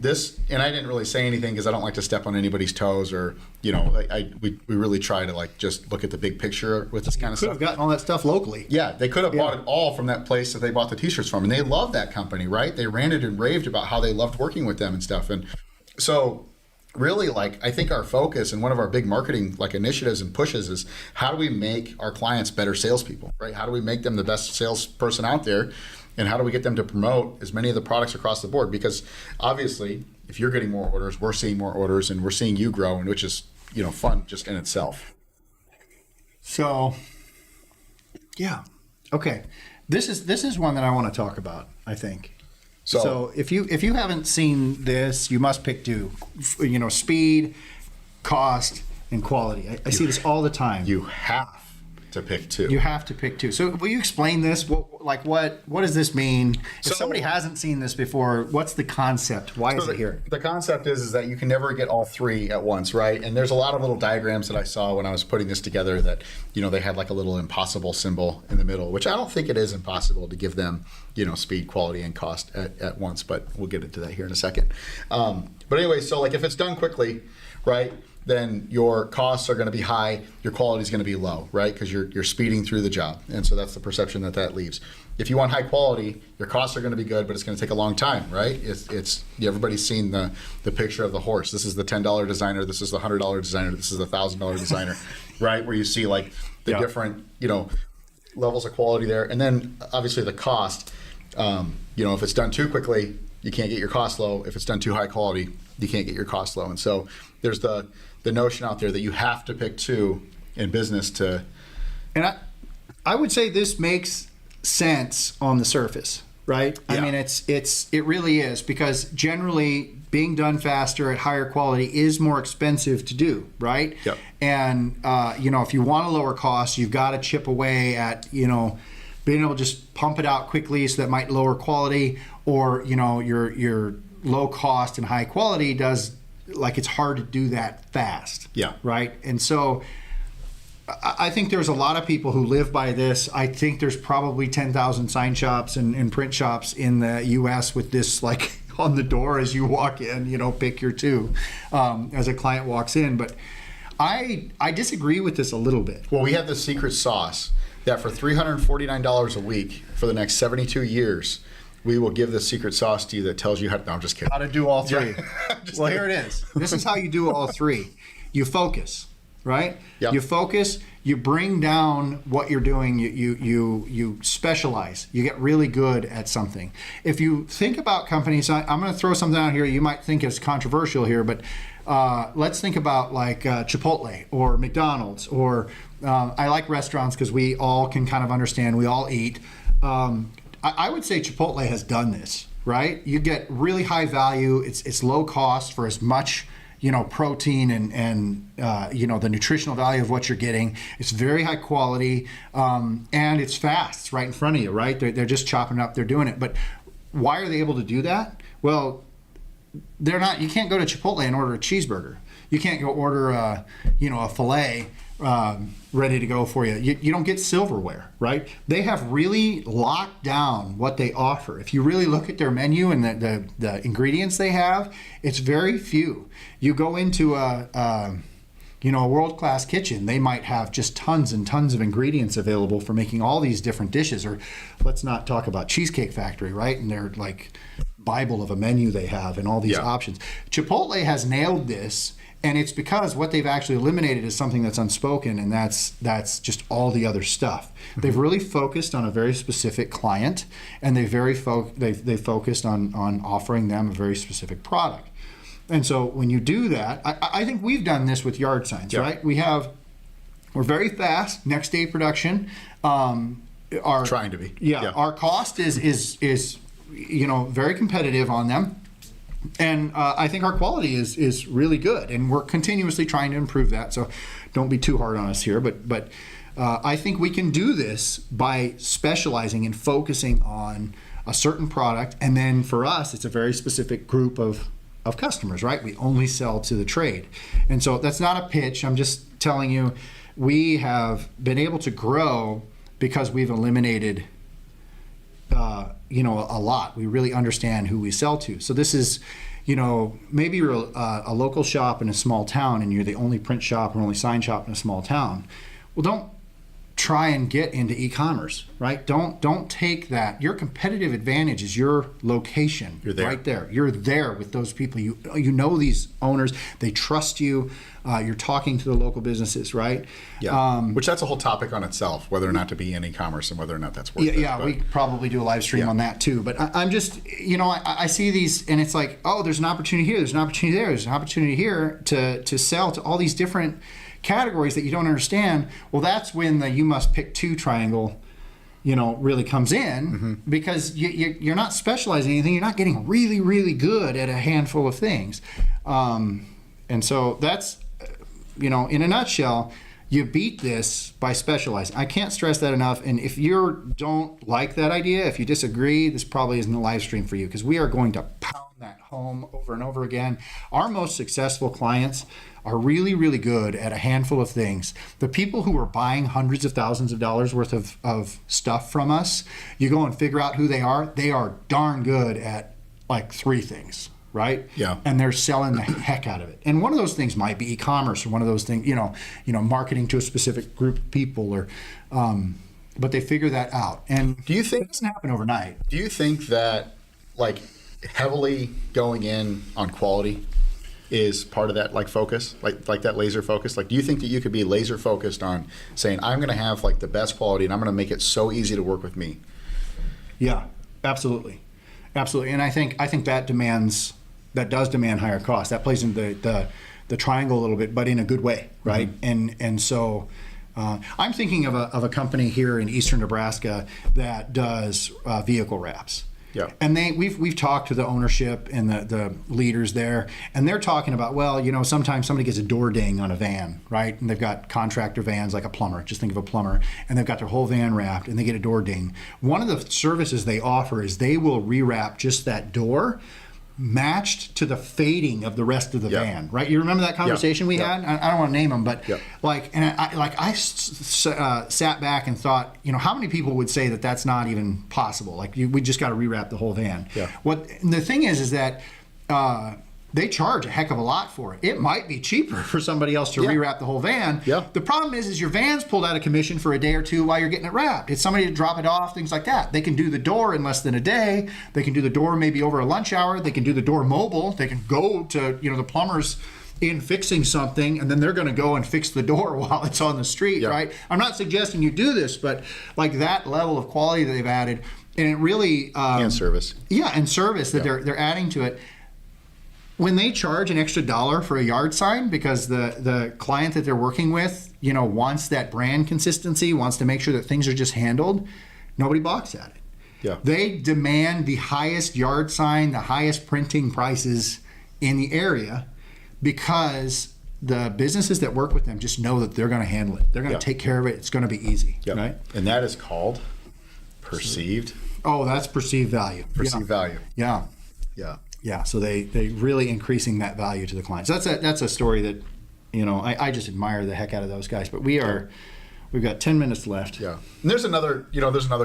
this, and I didn't really say anything because I don't like to step on anybody's toes, or we really try to like just look at the big picture with this kind of Could stuff. have gotten all that stuff locally. Yeah, they could have bought it all from that place that they bought the T-shirts from, and they love that company, right? They ranted and raved about how they loved working with them and stuff. And so really, like, I think our focus and one of our big marketing like initiatives and pushes is how do we make our clients better salespeople, right? How do we make them the best salesperson out there? And how do we get them to promote as many of the products across the board? Because obviously, if you're getting more orders, we're seeing more orders, and we're seeing you grow, and which is fun just in itself. So, yeah, okay. This is one that I want to talk about. I think. So if you haven't seen this, you must pick two. Speed, cost, and quality. I see this all the time. You have to pick two. You have to pick two. So will you explain this? What does this mean? If So- somebody hasn't seen this before, what's the concept? Why is it here? The concept is that you can never get all three at once, right? And there's a lot of little diagrams that I saw when I was putting this together that, they had like a little impossible symbol in the middle, which I don't think it is impossible to give them, speed, quality, and cost at once, but we'll get into that here in a second. But anyway, so like if it's done quickly, right, then your costs are going to be high, your quality is going to be low, right? Because you're speeding through the job, and so that's the perception that leaves. If you want high quality, your costs are going to be good, but it's going to take a long time, right? It's everybody's seen the picture of the horse. This is the $10 designer. This is the $100 designer. This is the $1,000 designer, right? Where you see like the different levels of quality there, and then obviously the cost. If it's done too quickly, you can't get your cost low. If it's done too high quality, you can't get your cost low. And so there's the notion out there that you have to pick two in business to. And I would say this makes sense on the surface, right? Yeah. I mean, it really is, because generally being done faster at higher quality is more expensive to do, right? Yep. And if you want to lower costs, you've got to chip away at being able to just pump it out quickly, so that might lower quality, or your low cost and high quality does, like, it's hard to do that fast. Yeah. Right. And so I think there's a lot of people who live by this. I think there's probably 10,000 sign shops and print shops in the U.S. with this, like, on the door as you walk in, pick your two as a client walks in. But I disagree with this a little bit. Well, we have the secret sauce that for $349 a week for the next 72 years, we will give the secret sauce to you that tells you how to. No, I'm just kidding. How to do all three. Yeah. Well, here it is. This is how you do all three. You focus, right? Yep. You focus. You bring down what you're doing. You specialize. You get really good at something. If you think about companies, I'm going to throw something out here. You might think it's controversial here, but let's think about like Chipotle or McDonald's, or I like restaurants because we all can kind of understand. We all eat. I would say Chipotle has done this, right? You get really high value. It's low cost for as much protein and the nutritional value of what you're getting. It's very high quality, and it's fast. It's right in front of you, right? They're just chopping it up. They're doing it. But why are they able to do that? Well, they're not. You can't go to Chipotle and order a cheeseburger. You can't go order a filet ready to go for you. You don't get silverware, right? They have really locked down what they offer. If you really look at their menu and the ingredients they have, it's very few. You go into a world-class kitchen, they might have just tons and tons of ingredients available for making all these different dishes. Or let's not talk about Cheesecake Factory, right? And their like Bible of a menu they have and all these options. Chipotle has nailed this. And it's because what they've actually eliminated is something that's unspoken, and that's just all the other stuff. They've really focused on a very specific client, and they've focused on offering them a very specific product. And so when you do that, I think we've done this with yard signs, right? We're very fast, next day production. Trying to be. Our cost is very competitive on them. And I think our quality is really good, and we're continuously trying to improve that. So don't be too hard on us here, but I think we can do this by specializing and focusing on a certain product. And then for us, it's a very specific group of customers, right? We only sell to the trade. And so that's not a pitch. I'm just telling you, we have been able to grow because we've eliminated a lot. We really understand who we sell to. So this is, maybe you're a local shop in a small town and you're the only print shop or only sign shop in a small town. Well, don't try and get into e-commerce, right? Don't take that. Your competitive advantage is your location. You're there. Right there. You're there with those people. You know these owners. They trust you. You're talking to the local businesses, right? Yeah. Which that's a whole topic on itself, whether or not to be in e-commerce and whether or not that's worth it. Yeah, we probably do a live stream on that too. But I'm just, I see these and it's like, oh, there's an opportunity here. There's an opportunity there. There's an opportunity here to sell to all these different categories that you don't understand. Well, that's when the you must pick two triangle, really comes in, because you're not specializing in anything. You're not getting really, really good at a handful of things. And so that's, in a nutshell, you beat this by specializing. I can't stress that enough. And if you don't like that idea, if you disagree, this probably isn't a live stream for you, because we are going to pound that home over and over again. Our most successful clients are really, really good at a handful of things. The people who are buying hundreds of thousands of dollars worth of stuff from us, you go and figure out who they are darn good at like three things, right? Yeah. And they're selling the heck out of it. And one of those things might be e-commerce, or one of those things, marketing to a specific group of people, or but they figure that out. And do you think it doesn't happen overnight? Do you think that like heavily going in on quality is part of that focus, like that laser focus? Like, do you think that you could be laser focused on saying, I'm going to have like the best quality and I'm going to make it so easy to work with me? Yeah, absolutely. And I think that does demand higher cost. That plays into the triangle a little bit, but in a good way, right? And so I'm thinking of a company here in eastern Nebraska that does vehicle wraps. Yeah. And we've talked to the ownership and the leaders there, and they're talking about, sometimes somebody gets a door ding on a van, right? And they've got contractor vans like a plumber, just think of a plumber, and they've got their whole van wrapped and they get a door ding. One of the services they offer is they will rewrap just that door matched to the fading of the rest of the van, right? You remember that conversation we had? I don't want to name them, but I sat back and thought, how many people would say that that's not even possible? Like, we just got to rewrap the whole van. Yeah. The thing is that they charge a heck of a lot for it. It might be cheaper for somebody else to rewrap the whole van. Yeah. The problem is your van's pulled out of commission for a day or two while you're getting it wrapped. It's somebody to drop it off, things like that. They can do the door in less than a day. They can do the door maybe over a lunch hour. They can do the door mobile. They can go to, the plumber's in fixing something, and then they're going to go and fix the door while it's on the street, right? I'm not suggesting you do this, but like that level of quality that they've added, and it really... and service. Yeah, and service that they're adding to it. When they charge an extra $1 for a yard sign because the client that they're working with, wants that brand consistency, wants to make sure that things are just handled, nobody balks at it. Yeah. They demand the highest yard sign, the highest printing prices in the area, because the businesses that work with them just know that they're going to handle it. They're going to take care of it. It's going to be easy, right? And that is called perceived. Oh, that's perceived value. Perceived value. Yeah. Yeah. Yeah, so they really increasing that value to the clients. That's a story that, I just admire the heck out of those guys. But we've got 10 minutes left. Yeah. And there's another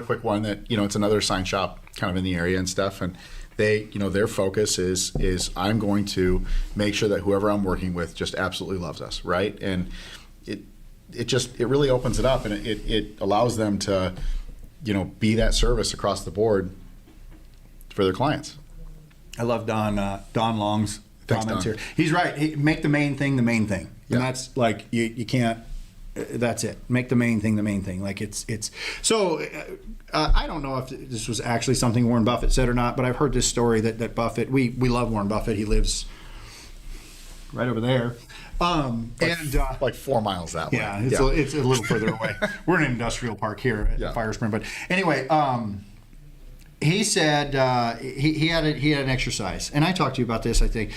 quick one that, it's another sign shop kind of in the area and stuff. And they, their focus is I'm going to make sure that whoever I'm working with just absolutely loves us, right? And it really opens it up, and it allows them to, be that service across the board for their clients. I love Don Long's comments Don. here. He's right. Make the main thing the main thing. Yeah. And that's like, you can't, that's it. Make the main thing the main thing. Like it's so I don't know if this was actually something Warren Buffett said or not, but I've heard this story that Buffett, we love Warren Buffett. He lives right over there. Like 4 miles that way. Yeah, it's a little further away. We're in an industrial park here at Fire Spring. But anyway, he said he had an exercise, and I talked to you about this. I think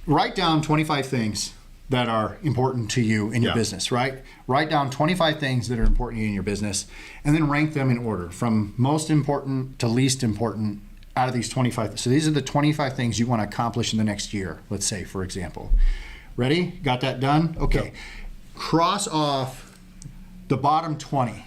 write down 25 things that are important to you in your business. Right? Write down 25 things that are important to you in your business, and then rank them in order from most important to least important out of these 25. So these are the 25 things you want to accomplish in the next year. Let's say, for example. Ready? Got that done? Okay. Yep. Cross off the bottom 20,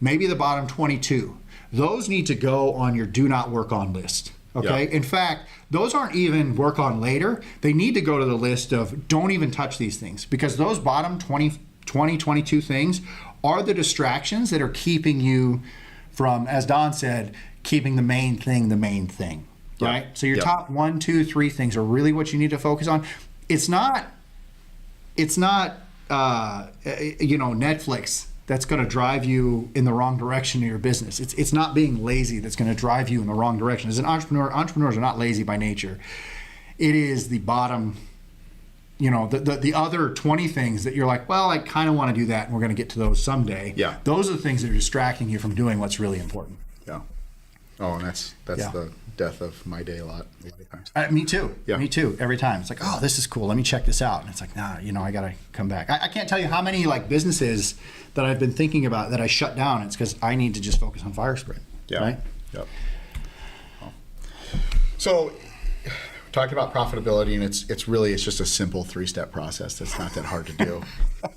maybe the bottom 22. Those need to go on your do not work on list. Okay. Yep. In fact, those aren't even work on later. They need to go to the list of don't even touch these things, because those bottom 22 things are the distractions that are keeping you from, as Don said, keeping the main thing the main thing. Yep. Right? So your top 1, 2, 3 things are really what you need to focus on. It's not Netflix that's going to drive you in the wrong direction in your business. It's not being lazy that's going to drive you in the wrong direction. As an entrepreneur, entrepreneurs are not lazy by nature. It is the bottom, the other 20 things that you're like, well, I kind of want to do that, and we're going to get to those someday. Yeah. Those are the things that are distracting you from doing what's really important. Yeah. Oh, and that's the death of my day a lot of times. Me too. Yeah. Me too. Every time it's like, oh, this is cool. Let me check this out. And it's like, nah, I got to come back. I can't tell you how many businesses that I've been thinking about that I shut down. It's because I need to just focus on FireSprint. Yeah. Right? Yep. Oh. So talking about profitability, and it's just a simple 3-step process. That's not that hard to do.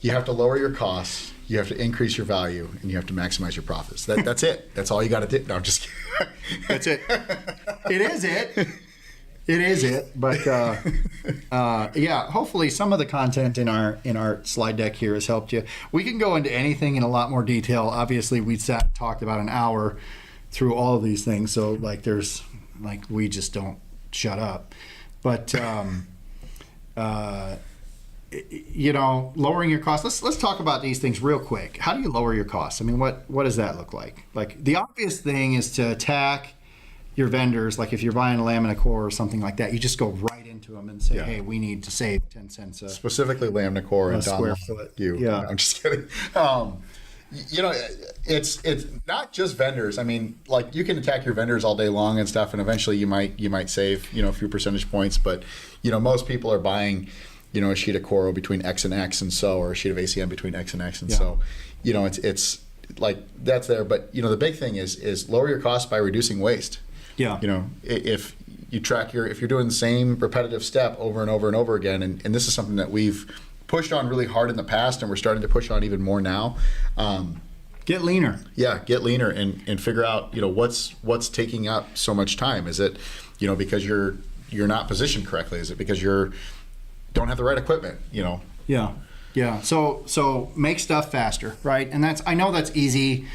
You have to lower your costs, you have to increase your value, and you have to maximize your profits. That's it. That's all you got to do. No, I'm just kidding. That's it. It is it. It is it. But hopefully some of the content in our slide deck here has helped you. We can go into anything in a lot more detail. Obviously, we sat and talked about an hour through all of these things. So we just don't shut up. But lowering your costs. Let's talk about these things real quick. How do you lower your costs? I mean, what does that look like? Like, the obvious thing is to attack your vendors. Like if you're buying a laminate core or something like that, you just go right into them and say, hey, we need to save 10 cents specifically laminate core and square foot. Yeah. I'm just kidding. It's not just vendors. I mean, like, you can attack your vendors all day long and stuff, and eventually you might save a few percentage points. But most people are buying a sheet of Coro between X and X, and so, or a sheet of ACM between X and X, and so it's like that's there. But the big thing is lower your costs by reducing waste. Yeah. If you track if you're doing the same repetitive step over and over and over again, and this is something that we've pushed on really hard in the past, and we're starting to push on even more now. Get leaner. Yeah, get leaner and figure out what's taking up so much time. Is it because you're not positioned correctly? Is it because you don't have the right equipment? Yeah. So make stuff faster, right? And I know that's easy,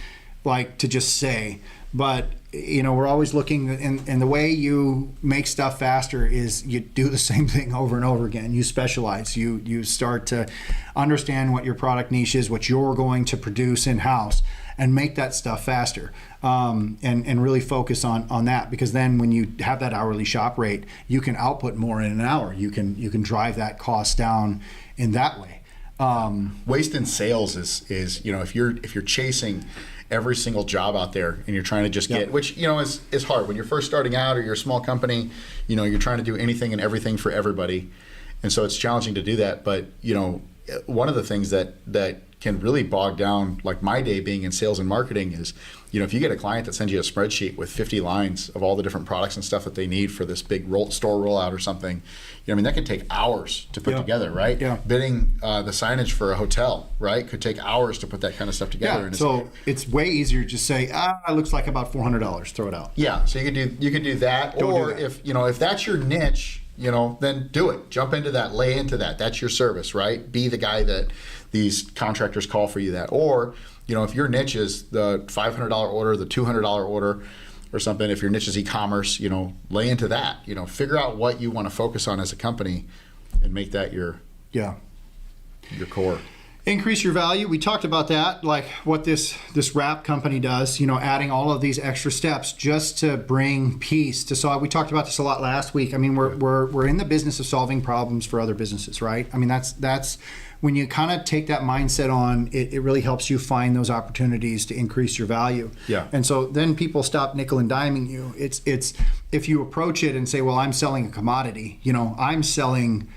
to just say, but we're always looking, and the way you make stuff faster is you do the same thing over and over again. You specialize. You start to understand what your product niche is, what you're going to produce in-house, and make that stuff faster. And really focus on that, because then when you have that hourly shop rate, you can output more in an hour. You can drive that cost down in that way. Waste in sales is if you're chasing every single job out there and you're trying to just get, which is hard when you're first starting out, or you're a small company, you're trying to do anything and everything for everybody, and so it's challenging to do that. But one of the things that can really bog down, like my day being in sales and marketing is, if you get a client that sends you a spreadsheet with 50 lines of all the different products and stuff that they need for this big store rollout or something, that could take hours to put together, right? Yeah. Bidding the signage for a hotel, right, could take hours to put that kind of stuff together. Yeah. And So it's way easier to just say, it looks like about $400. Throw it out. Yeah. So you could do that, or if that's your niche, then do it. Jump into that, lay into that. That's your service, right? Be the guy that these contractors call for you that. Or, if your niche is the $500 order, the $200 order or something, if your niche is e-commerce, lay into that. Figure out what you want to focus on as a company and make that your core. Increase your value. We talked about that, like what this wrap company does, adding all of these extra steps just to bring peace to solve. We talked about this a lot last week. I mean, we're in the business of solving problems for other businesses, right? I mean, that's when you kind of take that mindset on, it really helps you find those opportunities to increase your value. Yeah. And so then people stop nickel and diming you. It's if you approach it and say, well, I'm selling a commodity, I'm selling,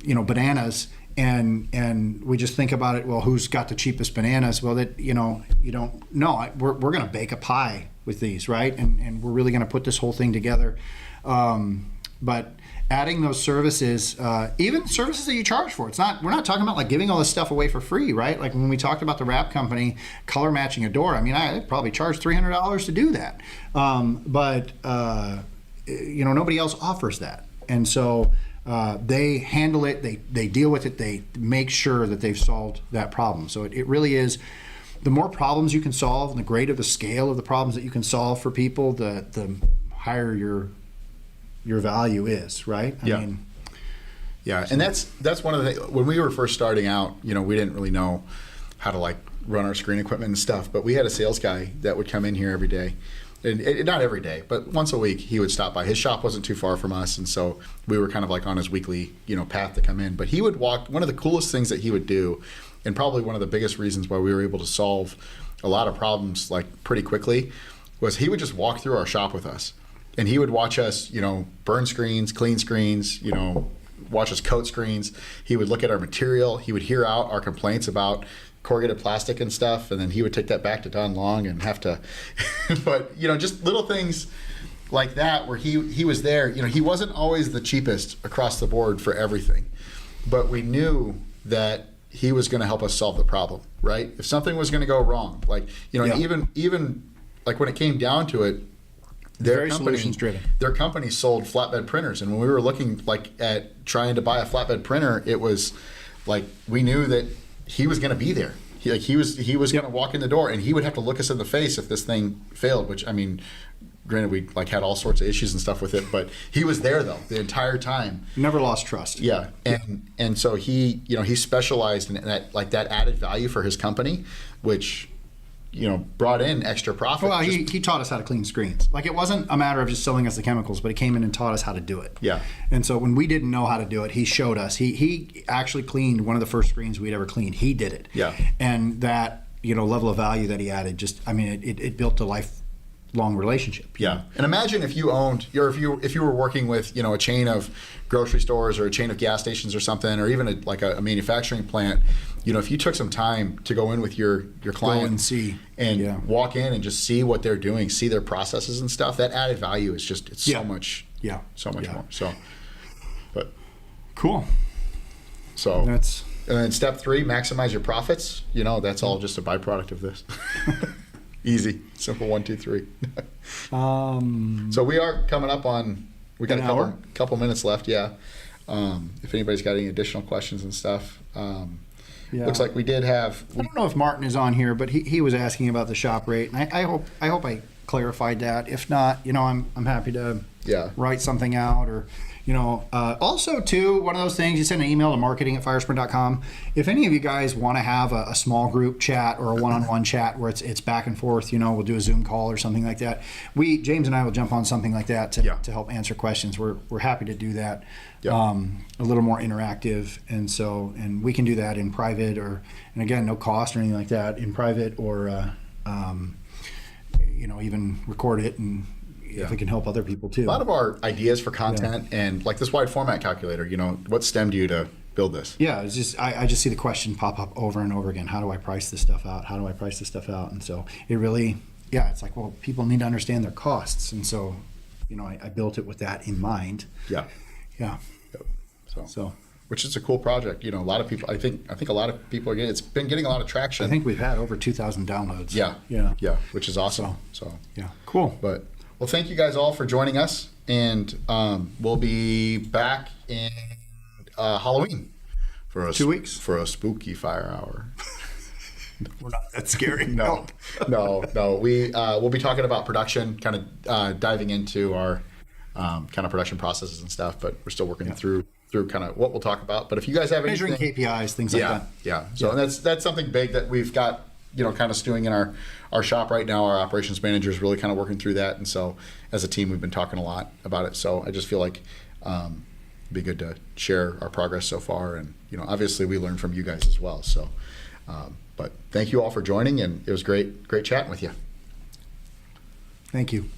bananas. And we just think about it. Well, who's got the cheapest bananas? Well, that you don't know. We're going to bake a pie with these, right? And we're really going to put this whole thing together. But adding those services, even services that you charge for, we're not talking about like giving all this stuff away for free, right? Like when we talked about the wrap company color matching a door. I mean, I probably charged $300 to do that, but nobody else offers that, and so. They handle it, they deal with it, they make sure that they've solved that problem. So it really is, the more problems you can solve and the greater the scale of the problems that you can solve for people, the higher your value is, right? I mean, yeah, and that's one of the things. When we were first starting out, we didn't really know how to like run our screen equipment and stuff, but we had a sales guy that would come in here every day. And not every day, but once a week he would stop by. His shop wasn't too far from us, and so we were kind of like on his weekly, path to come in. But he would walk. One of the coolest things that he would do, and probably one of the biggest reasons why we were able to solve a lot of problems like pretty quickly, was he would just walk through our shop with us, and he would watch us, burn screens, clean screens, watch us coat screens. He would look at our material. He would hear out our complaints about corrugated plastic and stuff, and then he would take that back to Don Long and have to but just little things like that where he was there. He wasn't always the cheapest across the board for everything, but we knew that he was going to help us solve the problem, right? If something was going to go wrong, like even like when it came down to it, very solutions driven. Their company sold flatbed printers, and when we were looking like at trying to buy a flatbed printer, it was like we knew that he was going to be there. He was going to walk in the door, and he would have to look us in the face if this thing failed. Which, I mean, granted, we like had all sorts of issues and stuff with it, but he was there though the entire time. Never lost trust. Yeah, and so he specialized in that added value for his company, which brought in extra profit. Well, he taught us how to clean screens. Like it wasn't a matter of just selling us the chemicals, but he came in and taught us how to do it. Yeah. And so when we didn't know how to do it, he showed us. He actually cleaned one of the first screens we'd ever cleaned. He did it. Yeah. And that level of value that he added, it built a lifelong relationship. Yeah. And imagine if you owned, or if you were working with a chain of grocery stores or a chain of gas stations or something, or even a manufacturing plant. If you took some time to go in with your client and see and walk in and just see what they're doing, see their processes and stuff, that added value is just so much more. So, but cool. So and then step 3, maximize your profits. That's all just a byproduct of this. Easy, simple 1, 2, 3. So we are coming up on. We got a couple minutes left. Yeah. If anybody's got any additional questions and stuff. Looks like we did have. I don't know if Martin is on here, but he was asking about the shop rate, and I hope I clarified that. If not, I'm happy to write something out, or also too, one of those things, you send an email to marketing@firesprint.com. If any of you guys want to have a small group chat or a one-on-one chat where it's back and forth, we'll do a Zoom call or something like that. James and I will jump on something like that to help answer questions. We're happy to do that. A little more interactive, and we can do that in private, and again, no cost or anything like that, in private, or even record it, and if it can help other people too. A lot of our ideas for content and like this wide format calculator, what stemmed you to build this. Yeah, it's just I just see the question pop up over and over again. How do I price this stuff out? How do I price this stuff out? And so it really, it's like, well, people need to understand their costs, and so, I built it with that in mind. Yeah. Yeah. Yep. So which is a cool project. A lot of people. I think a lot of people are getting. It's been getting a lot of traction. I think we've had over 2,000 downloads. Yeah. Yeah. Yeah. Which is awesome. So yeah. Cool. But well, thank you guys all for joining us, and we'll be back in Halloween for 2 weeks for a spooky FireHour. We're not that scary. No. We'll be talking about production, kind of diving into our kind of production processes and stuff. But we're still working through kind of what we'll talk about. But if you guys have Measuring anything, KPIs, things like that. yeah. So and that's something big that we've got, kind of stewing in our shop right now. Our operations manager is really kind of working through that, and so as a team, we've been talking a lot about it. So I just feel like it'd be good to share our progress so far, and obviously we learn from you guys as well. So. But thank you all for joining, and it was great chatting with you. Thank you.